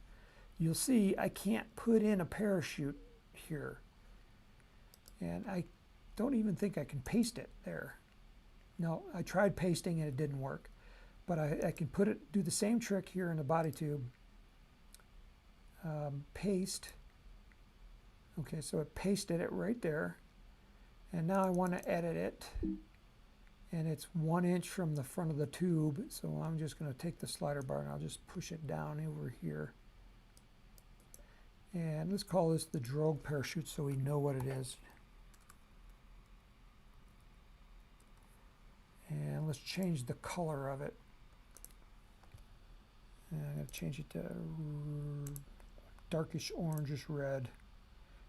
you'll see I can't put in a parachute here. And I don't even think I can paste it there. No, I tried pasting and it didn't work. But I can do the same trick here in the body tube. Paste. Okay, so it pasted it right there. And now I want to edit it. And it's 1 inch from the front of the tube. So I'm just going to take the slider bar and I'll just push it down over here. And let's call this the drogue parachute so we know what it is. And let's change the color of it. And I'm going to change it to darkish orangish red.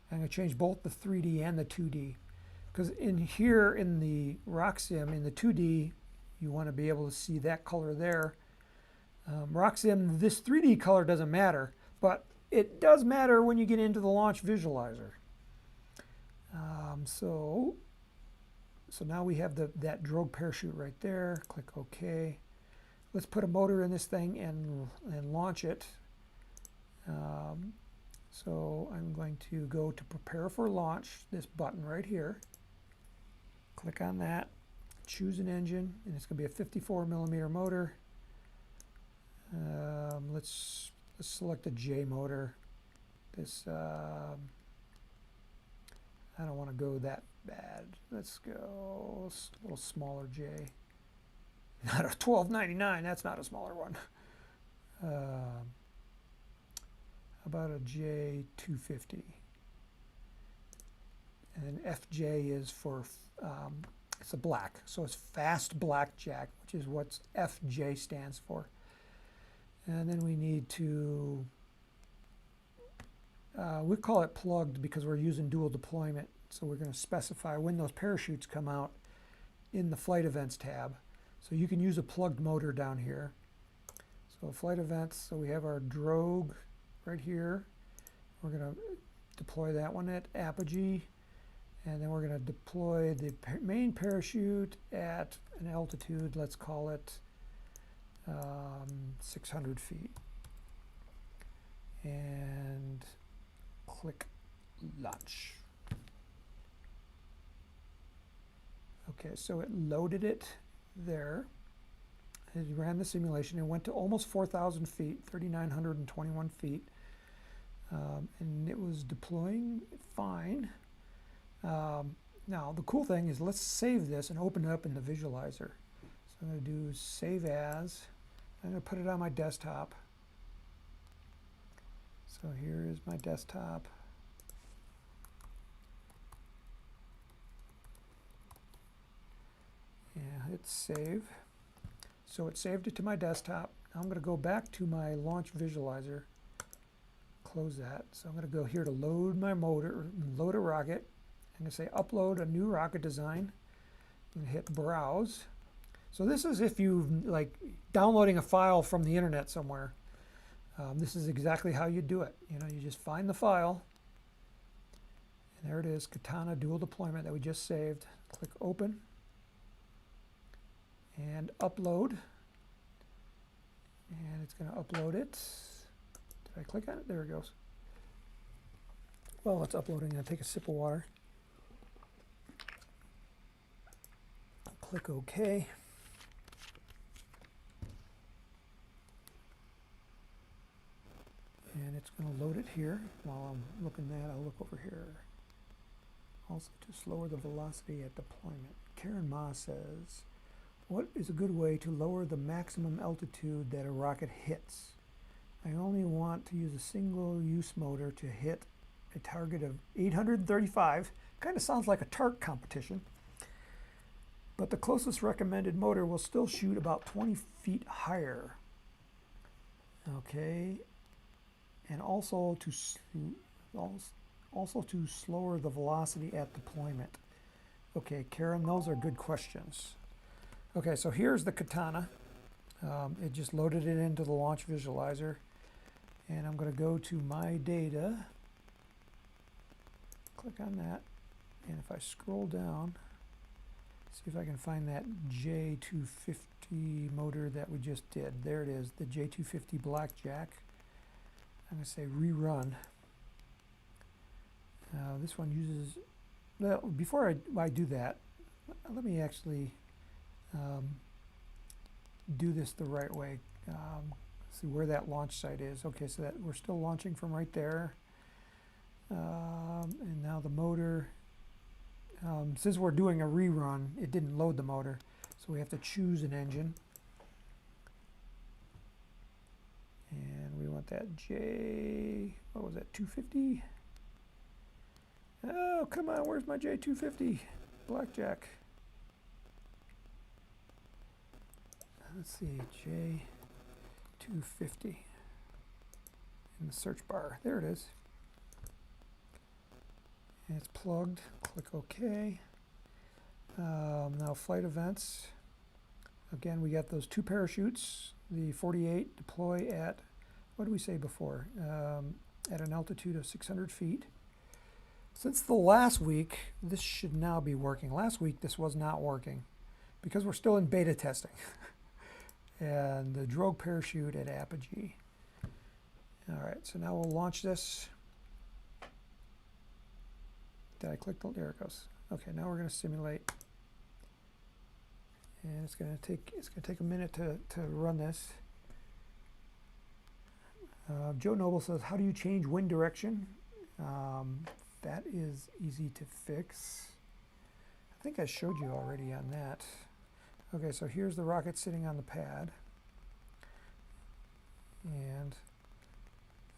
I'm going to change both the 3D and the 2D. Because in here in the RockSim, in the 2D, you want to be able to see that color there. RockSim, this 3D color doesn't matter, but it does matter when you get into the launch visualizer. So now we have that drogue parachute right there. Click OK. Let's put a motor in this thing and launch it. So I'm going to go to prepare for launch, this button right here. Click on that, choose an engine, and it's going to be a 54 millimeter motor. Let's select a J motor. This I don't want to go that bad. Let's go a little smaller J. Not a 1299. That's not a smaller one. about a J250? And FJ is for, it's a black, so it's fast blackjack, which is what FJ stands for. And then we need to, we call it plugged because we're using dual deployment. So we're going to specify when those parachutes come out in the flight events tab. So you can use a plugged motor down here. So flight events, so we have our drogue right here. We're going to deploy that one at Apogee. And then we're going to deploy the main parachute at an altitude, let's call it 600 feet. And click launch. Okay, so it loaded it there. It ran the simulation and went to almost 4,000 feet, 3,921 feet. And it was deploying fine. Now, the cool thing is let's save this and open it up in the visualizer. So I'm going to do save as. I'm going to put it on my desktop. So here is my desktop. And hit save. So it saved it to my desktop. Now I'm going to go back to my launch visualizer. Close that. So I'm going to go here to load my motor, load a rocket. I'm going to say upload a new rocket design and hit browse. So this is if you like downloading a file from the internet somewhere. This is exactly how you do it. You know, you just find the file, and there it is, Katana dual deployment that we just saved. Click open and upload, and it's going to upload it. Did I click on it? There it goes. Well, it's uploading. I'll take a sip of water. Click OK. And it's going to load it here. While I'm looking at that, I'll look over here. Also to slower the velocity at deployment. Karen Ma says, what is a good way to lower the maximum altitude that a rocket hits? I only want to use a single-use motor to hit a target of 835. Kind of sounds like a TARC competition. But the closest recommended motor will still shoot about 20 feet higher. Okay. And also to slower the velocity at deployment. Okay, Karen, those are good questions. Okay, so here's the Katana. It just loaded it into the launch visualizer. And I'm going to go to my data. Click on that. And if I scroll down, see if I can find that J250 motor that we just did. There it is, the J250 Blackjack. I'm going to say rerun. This one uses, well, before I do that, let me actually do this the right way. See where that launch site is. Okay, so that we're still launching from right there. And now the motor, since we're doing a rerun, it didn't load the motor. So we have to choose an engine. And we want that J, what was that, 250? Oh, come on, where's my J250? Blackjack. Let's see, J250 in the search bar. There it is. And it's plugged. Click OK. Now flight events. Again, we got those two parachutes. The 48 deploy at, what did we say before? At an altitude of 600 feet. Since the last week, this should now be working. Last week, this was not working because we're still in beta testing. And the drogue parachute at Apogee. All right, so now we'll launch this. Did I click the, there it goes. Okay, now we're going to simulate. And it's going to take a minute to run this. Joe Noble says, how do you change wind direction? That is easy to fix. I think I showed you already on that. Okay, so here's the rocket sitting on the pad. And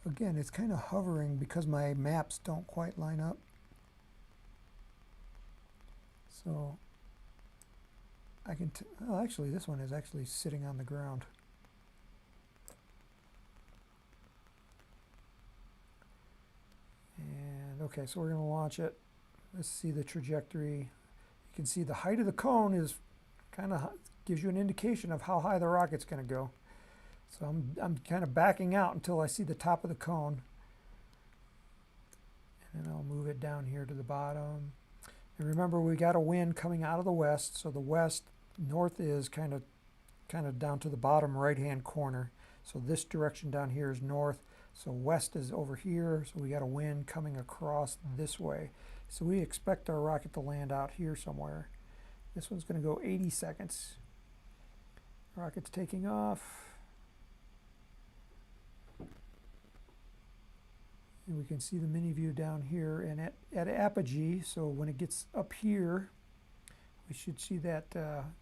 again, it's kind of hovering because my maps don't quite line up. So I can, oh, actually this one is actually sitting on the ground. And okay, so we're going to launch it. Let's see the trajectory. You can see the height of the cone is kind of gives you an indication of how high the rocket's going to go. So I'm kind of backing out until I see the top of the cone. And then I'll move it down here to the bottom. And remember, we got a wind coming out of the west, so the west, north is kind of down to the bottom right-hand corner. So this direction down here is north. So west is over here, so we got a wind coming across this way. So we expect our rocket to land out here somewhere. This one's going to go 80 seconds. Rocket's taking off. And we can see the mini view down here and at Apogee, so when it gets up here, we should see that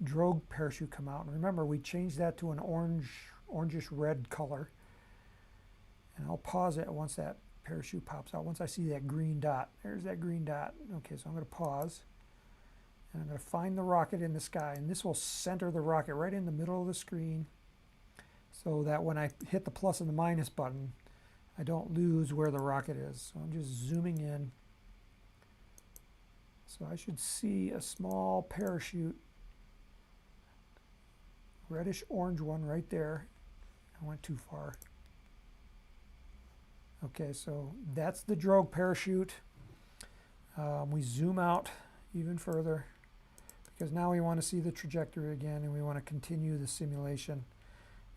drogue parachute come out. And remember, we changed that to an orangish red color. And I'll pause it once that parachute pops out. Once I see that green dot, there's that green dot. Okay, so I'm going to pause. And I'm going to find the rocket in the sky. And this will center the rocket right in the middle of the screen so that when I hit the plus and the minus button, I don't lose where the rocket is. So I'm just zooming in. So I should see a small parachute, reddish orange one right there. I went too far. Okay, so that's the drogue parachute. We zoom out even further because now we want to see the trajectory again and we want to continue the simulation.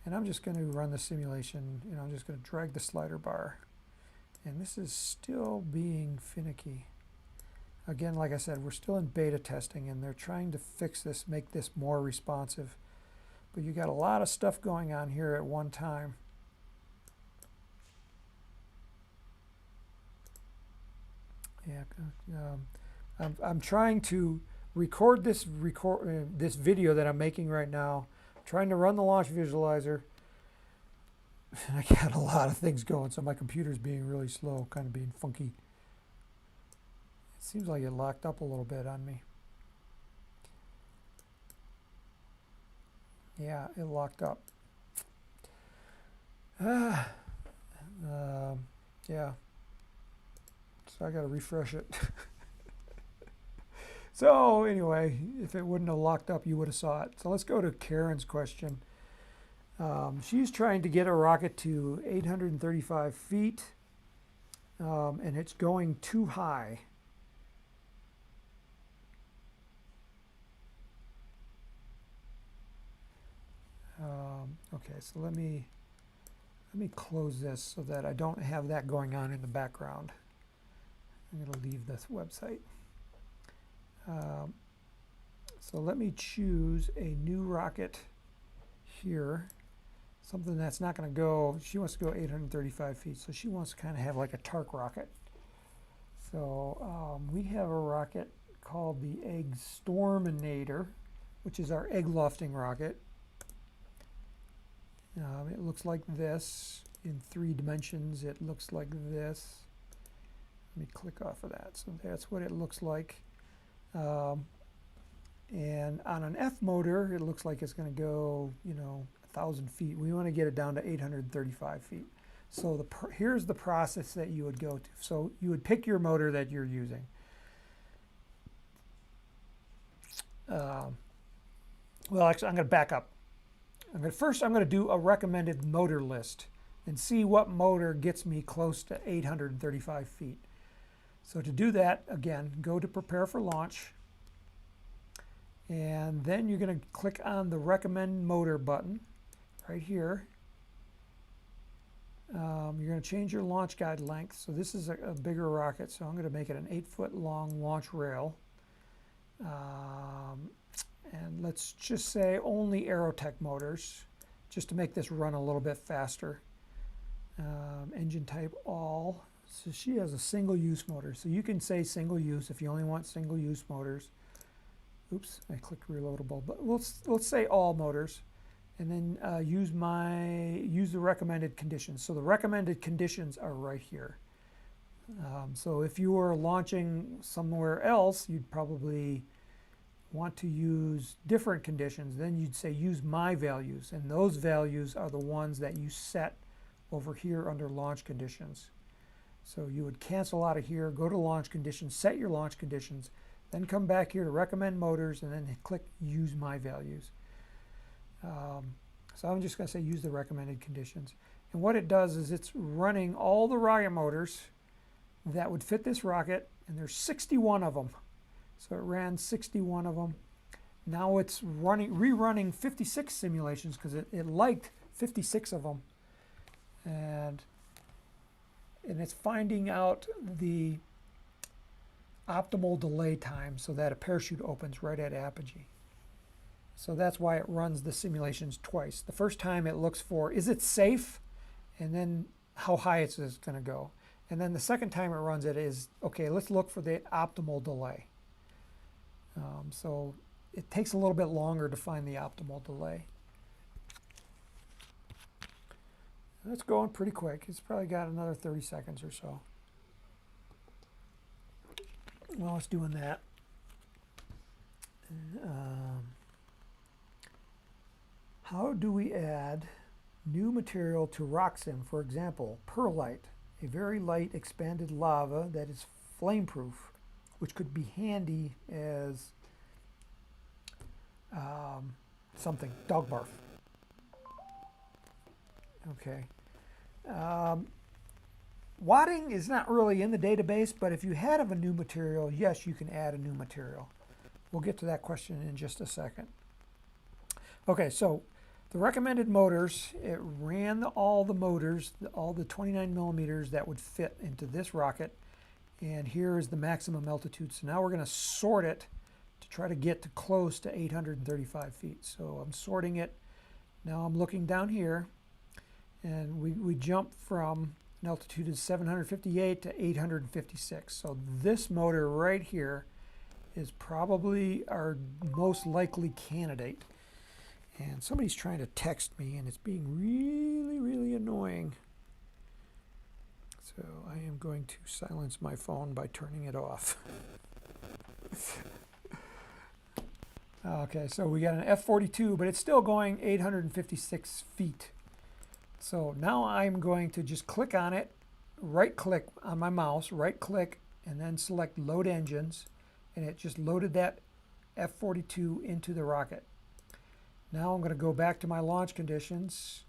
And I'm just going to run the simulation. You know, I'm just going to drag the slider bar. And this is still being finicky. Again, like I said, we're still in beta testing and they're trying to fix this, make this more responsive. But you got a lot of stuff going on here at one time. Yeah, I'm trying to record this video that I'm making right now. I'm trying to run the launch visualizer. And I got a lot of things going, so my computer's being really slow, kind of being funky. It seems like it locked up a little bit on me. Yeah, it locked up. Yeah. So I got to refresh it. So anyway, if it wouldn't have locked up, you would have saw it. So let's go to Karen's question. She's trying to get a rocket to 835 feet, and it's going too high. Okay, so let me close this so that I don't have that going on in the background. I'm going to leave this website. So let me choose a new rocket here, something that's not going to go, she wants to go 835 feet, so she wants to kind of have like a TARC rocket. So we have a rocket called the Storminator, which is our egg lofting rocket. It looks like this in 3 dimensions. It looks like this. Let me click off of that. So that's what it looks like. And on an F motor, it looks like it's going to go, 1,000 feet. We want to get it down to 835 feet. So here's the process that you would go to. So you would pick your motor that you're using. Well, actually, I'm going to back up. First, I'm going to do a recommended motor list and see what motor gets me close to 835 feet. So to do that, again, go to Prepare for Launch. And then you're going to click on the Recommend Motor button right here. You're going to change your launch guide length. So this is a bigger rocket, so I'm going to make it an 8-foot long launch rail. And let's just say only Aerotech motors, just to make this run a little bit faster. Engine type all. So she has a single-use motor. So you can say single-use if you only want single-use motors. Oops, I clicked reloadable, but let's say all motors. and then use the recommended conditions. So the recommended conditions are right here. So if you were launching somewhere else, you'd probably want to use different conditions. Then you'd say use my values, and those values are the ones that you set over here under launch conditions. So you would cancel out of here, go to launch conditions, set your launch conditions, then come back here to recommend motors, and then click use my values. So I'm just going to say use the recommended conditions. And what it does is it's running all the rocket motors that would fit this rocket, and there's 61 of them. So it ran 61 of them. Now it's rerunning 56 simulations because it liked 56 of them. And it's finding out the optimal delay time so that a parachute opens right at apogee. So that's why it runs the simulations twice. The first time it looks for, is it safe? And then how high it's going to go. And then the second time it runs it is, okay, let's look for the optimal delay. So it takes a little bit longer to find the optimal delay. That's going pretty quick. It's probably got another 30 seconds or so. While it's doing that, how do we add new material to RockSim? For example, Perlite, a very light expanded lava that is flame-proof, which could be handy as something, dog barf. Okay. Wadding is not really in the database, but if you have a new material, yes, you can add a new material. We'll get to that question in just a second. Okay, so the recommended motors, it ran all the motors, all the 29 millimeters that would fit into this rocket, and here is the maximum altitude. So now we're going to sort it to try to get to close to 835 feet. So I'm sorting it. Now I'm looking down here, and we jump from an altitude of 758 to 856. So this motor right here is probably our most likely candidate. And somebody's trying to text me, and it's being really, really annoying. So I am going to silence my phone by turning it off. Okay, so we got an F-42, but it's still going 856 feet. So now I'm going to just click on it, right-click on my mouse, right-click, and then select Load Engines, and it just loaded that F-42 into the rocket. Now I'm going to go back to my launch conditions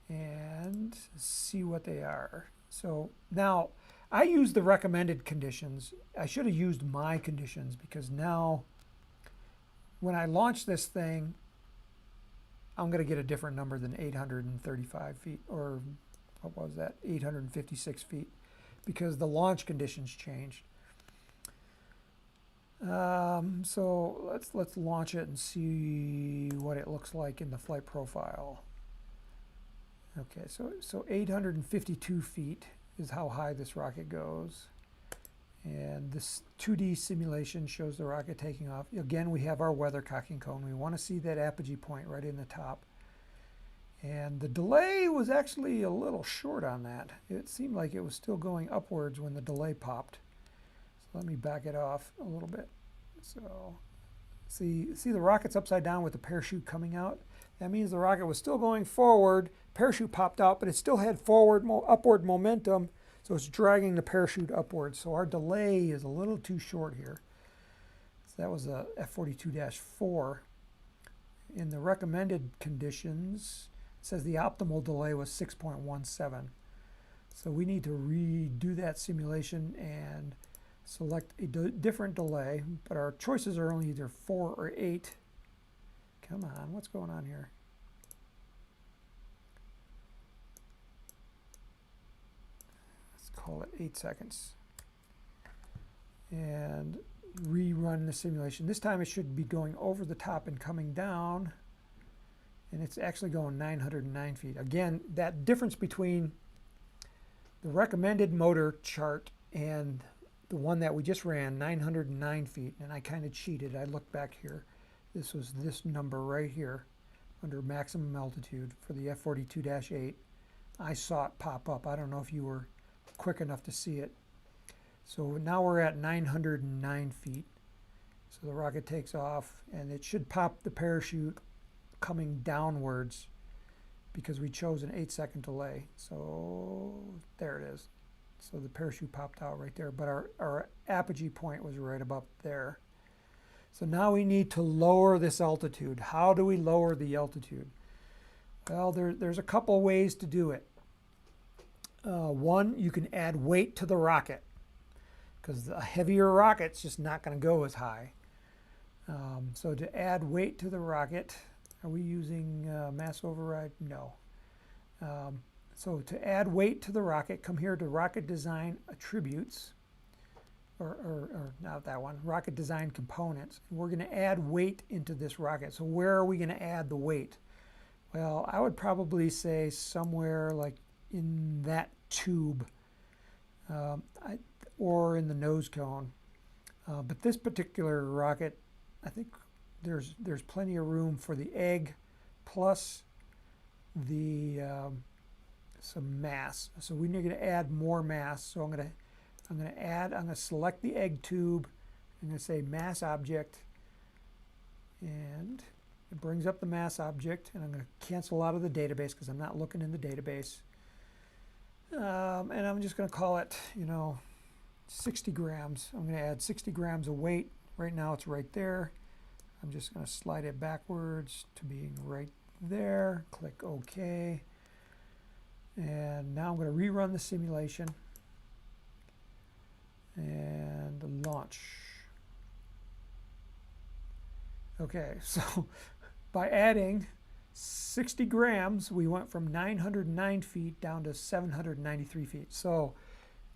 and see what they are. So now I use the recommended conditions. I should have used my conditions, because now when I launch this thing, I'm going to get a different number than 835 feet, or what was that, 856 feet, because the launch conditions changed. So let's launch it and see what it looks like in the flight profile. Okay, so 852 feet is how high this rocket goes. And this 2D simulation shows the rocket taking off. Again, we have our weathercocking cone. We want to see that apogee point right in the top. And the delay was actually a little short on that. It seemed like it was still going upwards when the delay popped. So let me back it off a little bit. So see the rocket's upside down with the parachute coming out? That means the rocket was still going forward. Parachute popped out, but it still had upward momentum. So it's dragging the parachute upwards. So our delay is a little too short here. So that was a F-42-4. In the recommended conditions, it says the optimal delay was 6.17. So we need to redo that simulation and select a different delay, but our choices are only either 4 or 8. Come on, what's going on here? Call it 8 seconds, and rerun the simulation. This time it should be going over the top and coming down, and it's actually going 909 feet. Again, that difference between the recommended motor chart and the one that we just ran, 909 feet, and I kind of cheated. I looked back here. This was this number right here, under maximum altitude for the F-42-8. I saw it pop up. I don't know if you were quick enough to see it. So now we're at 909 feet. So the rocket takes off, and it should pop the parachute coming downwards because we chose an 8-second delay. So there it is. So the parachute popped out right there, but our apogee point was right about there. So now we need to lower this altitude. How do we lower the altitude? Well, there's a couple ways to do it. One, you can add weight to the rocket, because a heavier rocket's just not going to go as high. So to add weight to the rocket, are we using mass override? No. So to add weight to the rocket, come here to Rocket Design Attributes, or not that one, Rocket Design Components. We're going to add weight into this rocket. So where are we going to add the weight? Well, I would probably say somewhere like in that tube, or in the nose cone. But this particular rocket, I think there's plenty of room for the egg plus the some mass. So we're going to add more mass. So I'm going to select the egg tube. I'm going to say mass object, and it brings up the mass object, and I'm going to cancel out of the database because I'm not looking in the database. And I'm just going to call it, 60 grams. I'm going to add 60 grams of weight. Right now it's right there. I'm just going to slide it backwards to being right there. Click OK. And now I'm going to rerun the simulation and launch. Okay, so by adding 60 grams, we went from 909 feet down to 793 feet. So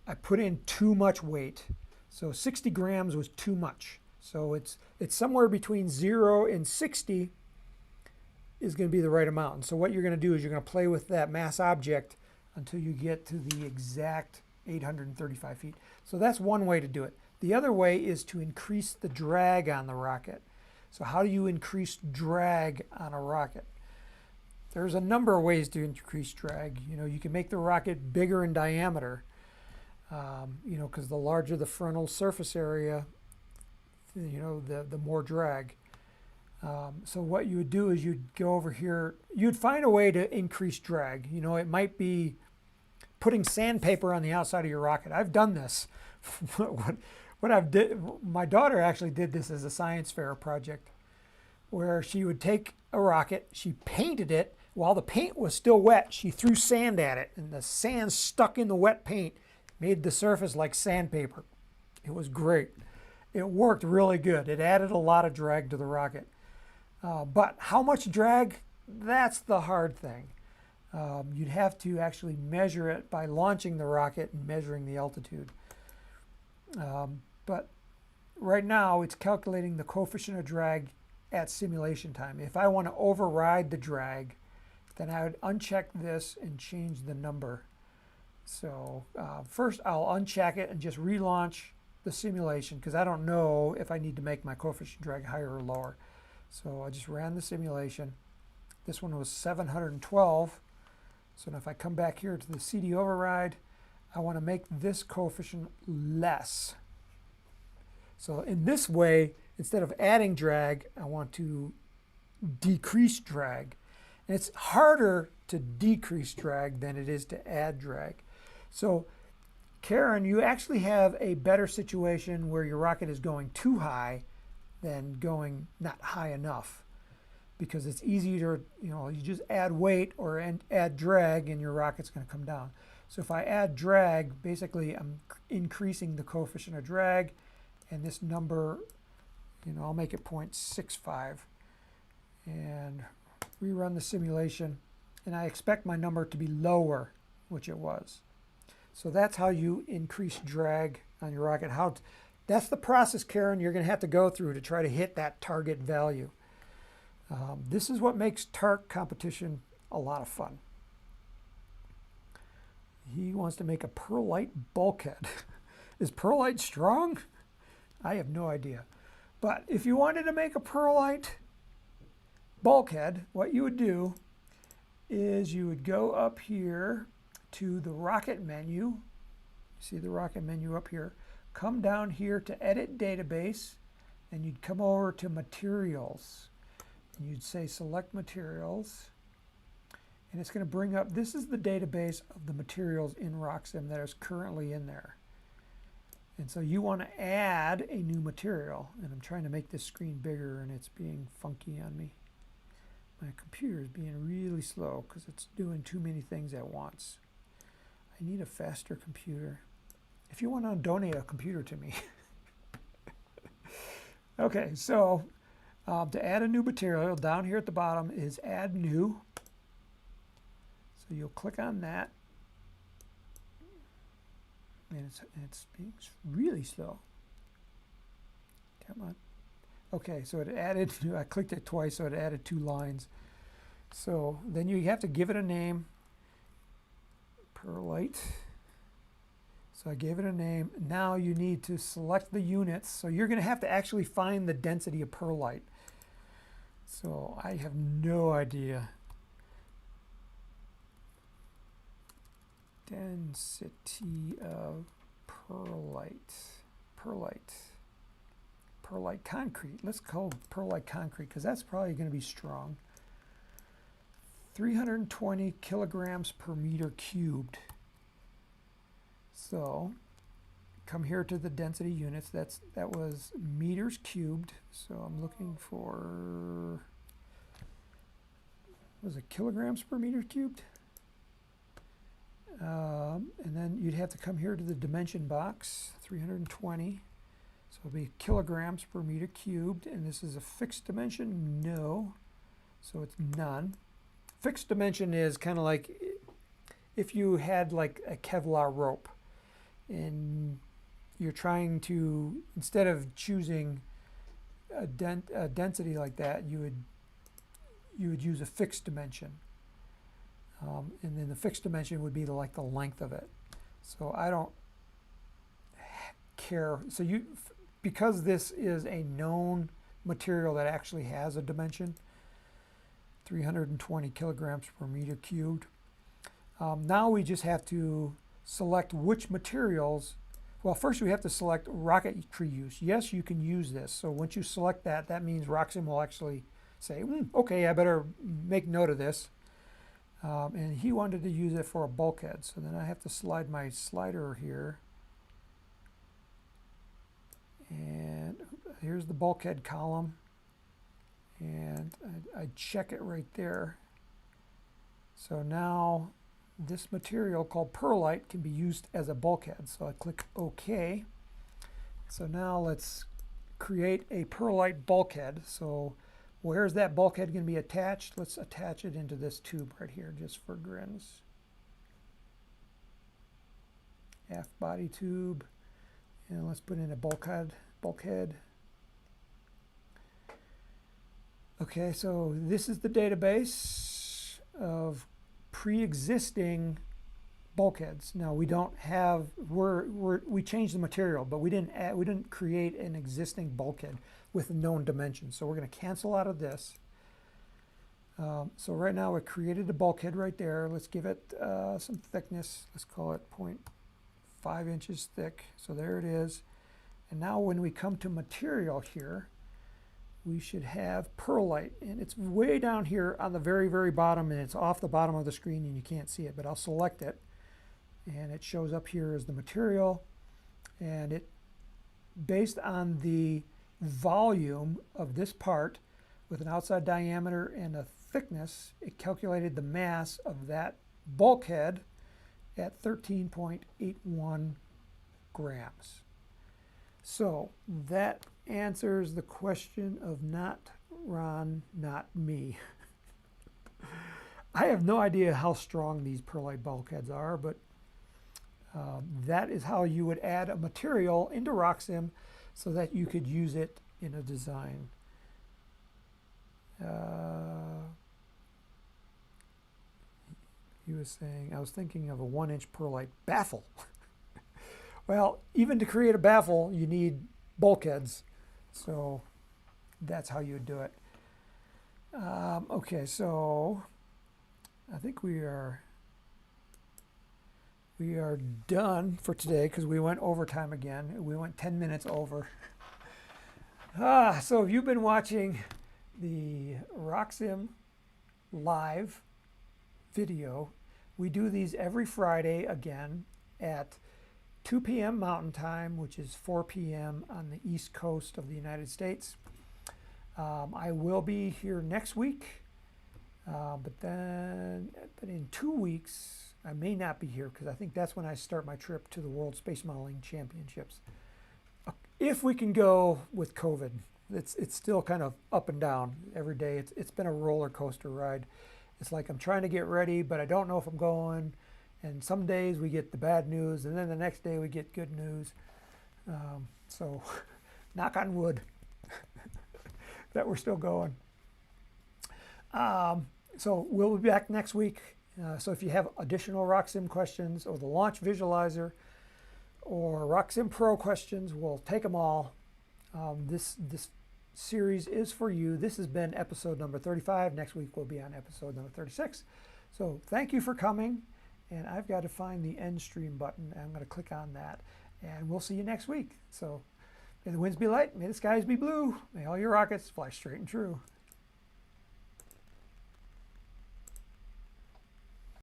I put in too much weight. So 60 grams was too much. So it's somewhere between 0 and 60 is going to be the right amount. And so what you're going to do is you're going to play with that mass object until you get to the exact 835 feet. So that's one way to do it. The other way is to increase the drag on the rocket. So how do you increase drag on a rocket? There's a number of ways to increase drag. You can make the rocket bigger in diameter, because the larger the frontal surface area, the more drag. So what you would do is you'd go over here, you'd find a way to increase drag. It might be putting sandpaper on the outside of your rocket. I've done this. My daughter actually did this as a science fair project, where she would take a rocket, she painted it, while the paint was still wet, she threw sand at it, and the sand stuck in the wet paint, made the surface like sandpaper. It was great. It worked really good. It added a lot of drag to the rocket. But how much drag? That's the hard thing. You'd have to actually measure it by launching the rocket and measuring the altitude. But right now it's calculating the coefficient of drag at simulation time. If I want to override the drag, then I would uncheck this and change the number. So first I'll uncheck it and just relaunch the simulation, because I don't know if I need to make my coefficient drag higher or lower. So I just ran the simulation. This one was 712. So now if I come back here to the CD override, I want to make this coefficient less. So in this way, instead of adding drag, I want to decrease drag. And it's harder to decrease drag than it is to add drag. So Karen, you actually have a better situation where your rocket is going too high than going not high enough, because it's easier to, you just add weight or add drag and your rocket's going to come down. So if I add drag, basically I'm increasing the coefficient of drag, and this number, I'll make it 0.65 and rerun the simulation, and I expect my number to be lower, which it was. So that's how you increase drag on your rocket. That's the process, Karen, you're going to have to go through to try to hit that target value. This is what makes TARC competition a lot of fun. He wants to make a Perlite bulkhead. Is Perlite strong? I have no idea. But if you wanted to make a Perlite, bulkhead, what you would do is you would go up here to the rocket menu. See the rocket menu up here. Come down here to Edit Database, and you'd come over to Materials. And you'd say Select Materials. And it's going to bring up, this is the database of the materials in RockSim that is currently in there. And so you want to add a new material. And I'm trying to make this screen bigger, and it's being funky on me. My computer is being really slow because it's doing too many things at once. I need a faster computer. If you want to donate a computer to me. Okay, so to add a new material, down here at the bottom is Add New. So you'll click on that. And it's being really slow. Come on. Okay, so it added, I clicked it twice, so it added 2 lines. So then you have to give it a name. Perlite. So I gave it a name. Now you need to select the units. So you're going to have to actually find the density of perlite. So I have no idea. Density of perlite. Perlite concrete. Let's call perlite concrete because that's probably going to be strong. 320 kilograms per meter cubed. So come here to the density units. That was meters cubed. So I'm looking for, was it kilograms per meter cubed? And then you'd have to come here to the dimension box, 320. So it'll be kilograms per meter cubed. And this is a fixed dimension? No. So it's none. Fixed dimension is kind of like if you had like a Kevlar rope and you're trying to, instead of choosing a density like that, you would use a fixed dimension. And then the fixed dimension would be like the length of it. So I don't care. So because this is a known material that actually has a dimension, 320 kilograms per meter cubed. Now we just have to select which materials. Well, first we have to select rocketry use. Yes, you can use this. So once you select that, that means RockSim will actually say, okay, I better make note of this. And he wanted to use it for a bulkhead. So then I have to slide my slider here. And here's the bulkhead column. And I check it right there. So now this material called perlite can be used as a bulkhead. So I click OK. So now let's create a perlite bulkhead. So where's that bulkhead going to be attached? Let's attach it into this tube right here just for grins. Aft body tube. And let's put in a bulkhead. Okay, so this is the database of pre-existing bulkheads. Now we don't have, we changed the material, but we didn't create an existing bulkhead with known dimensions. So we're going to cancel out of this. So right now we created a bulkhead right there. Let's give it some thickness. Let's call it 0.5 inches thick. So there it is. And now when we come to material here, we should have perlite, and it's way down here on the very, very bottom, and it's off the bottom of the screen and you can't see it, but I'll select it and it shows up here as the material, and it, based on the volume of this part with an outside diameter and a thickness, it calculated the mass of that bulkhead at 13.81 grams. So that answers the question of not Ron, not me. I have no idea how strong these perlite bulkheads are, but that is how you would add a material into RockSim so that you could use it in a design. He was saying, I was thinking of a 1-inch perlite baffle. Well, even to create a baffle, you need bulkheads. So that's how you would do it. Okay, so I think we are done for today because we went overtime again. We went 10 minutes over. So if you've been watching the RockSim live video, we do these every Friday again at 2 p.m. Mountain Time, which is 4 p.m. on the East Coast of the United States. I will be here next week, but in 2 weeks, I may not be here because I think that's when I start my trip to the World Space Modeling Championships. If we can go with COVID. It's still kind of up and down every day. It's been a roller coaster ride. It's like I'm trying to get ready, but I don't know if I'm going. And some days we get the bad news, and then the next day we get good news. So knock on wood that we're still going. So we'll be back next week. So if you have additional RockSim questions or the launch visualizer or RockSim Pro questions, we'll take them all. This series is for you. This has been episode number 35. Next week we'll be on episode number 36. So thank you for coming. And I've got to find the end stream button. I'm going to click on that. And we'll see you next week. So may the winds be light. May the skies be blue. May all your rockets fly straight and true.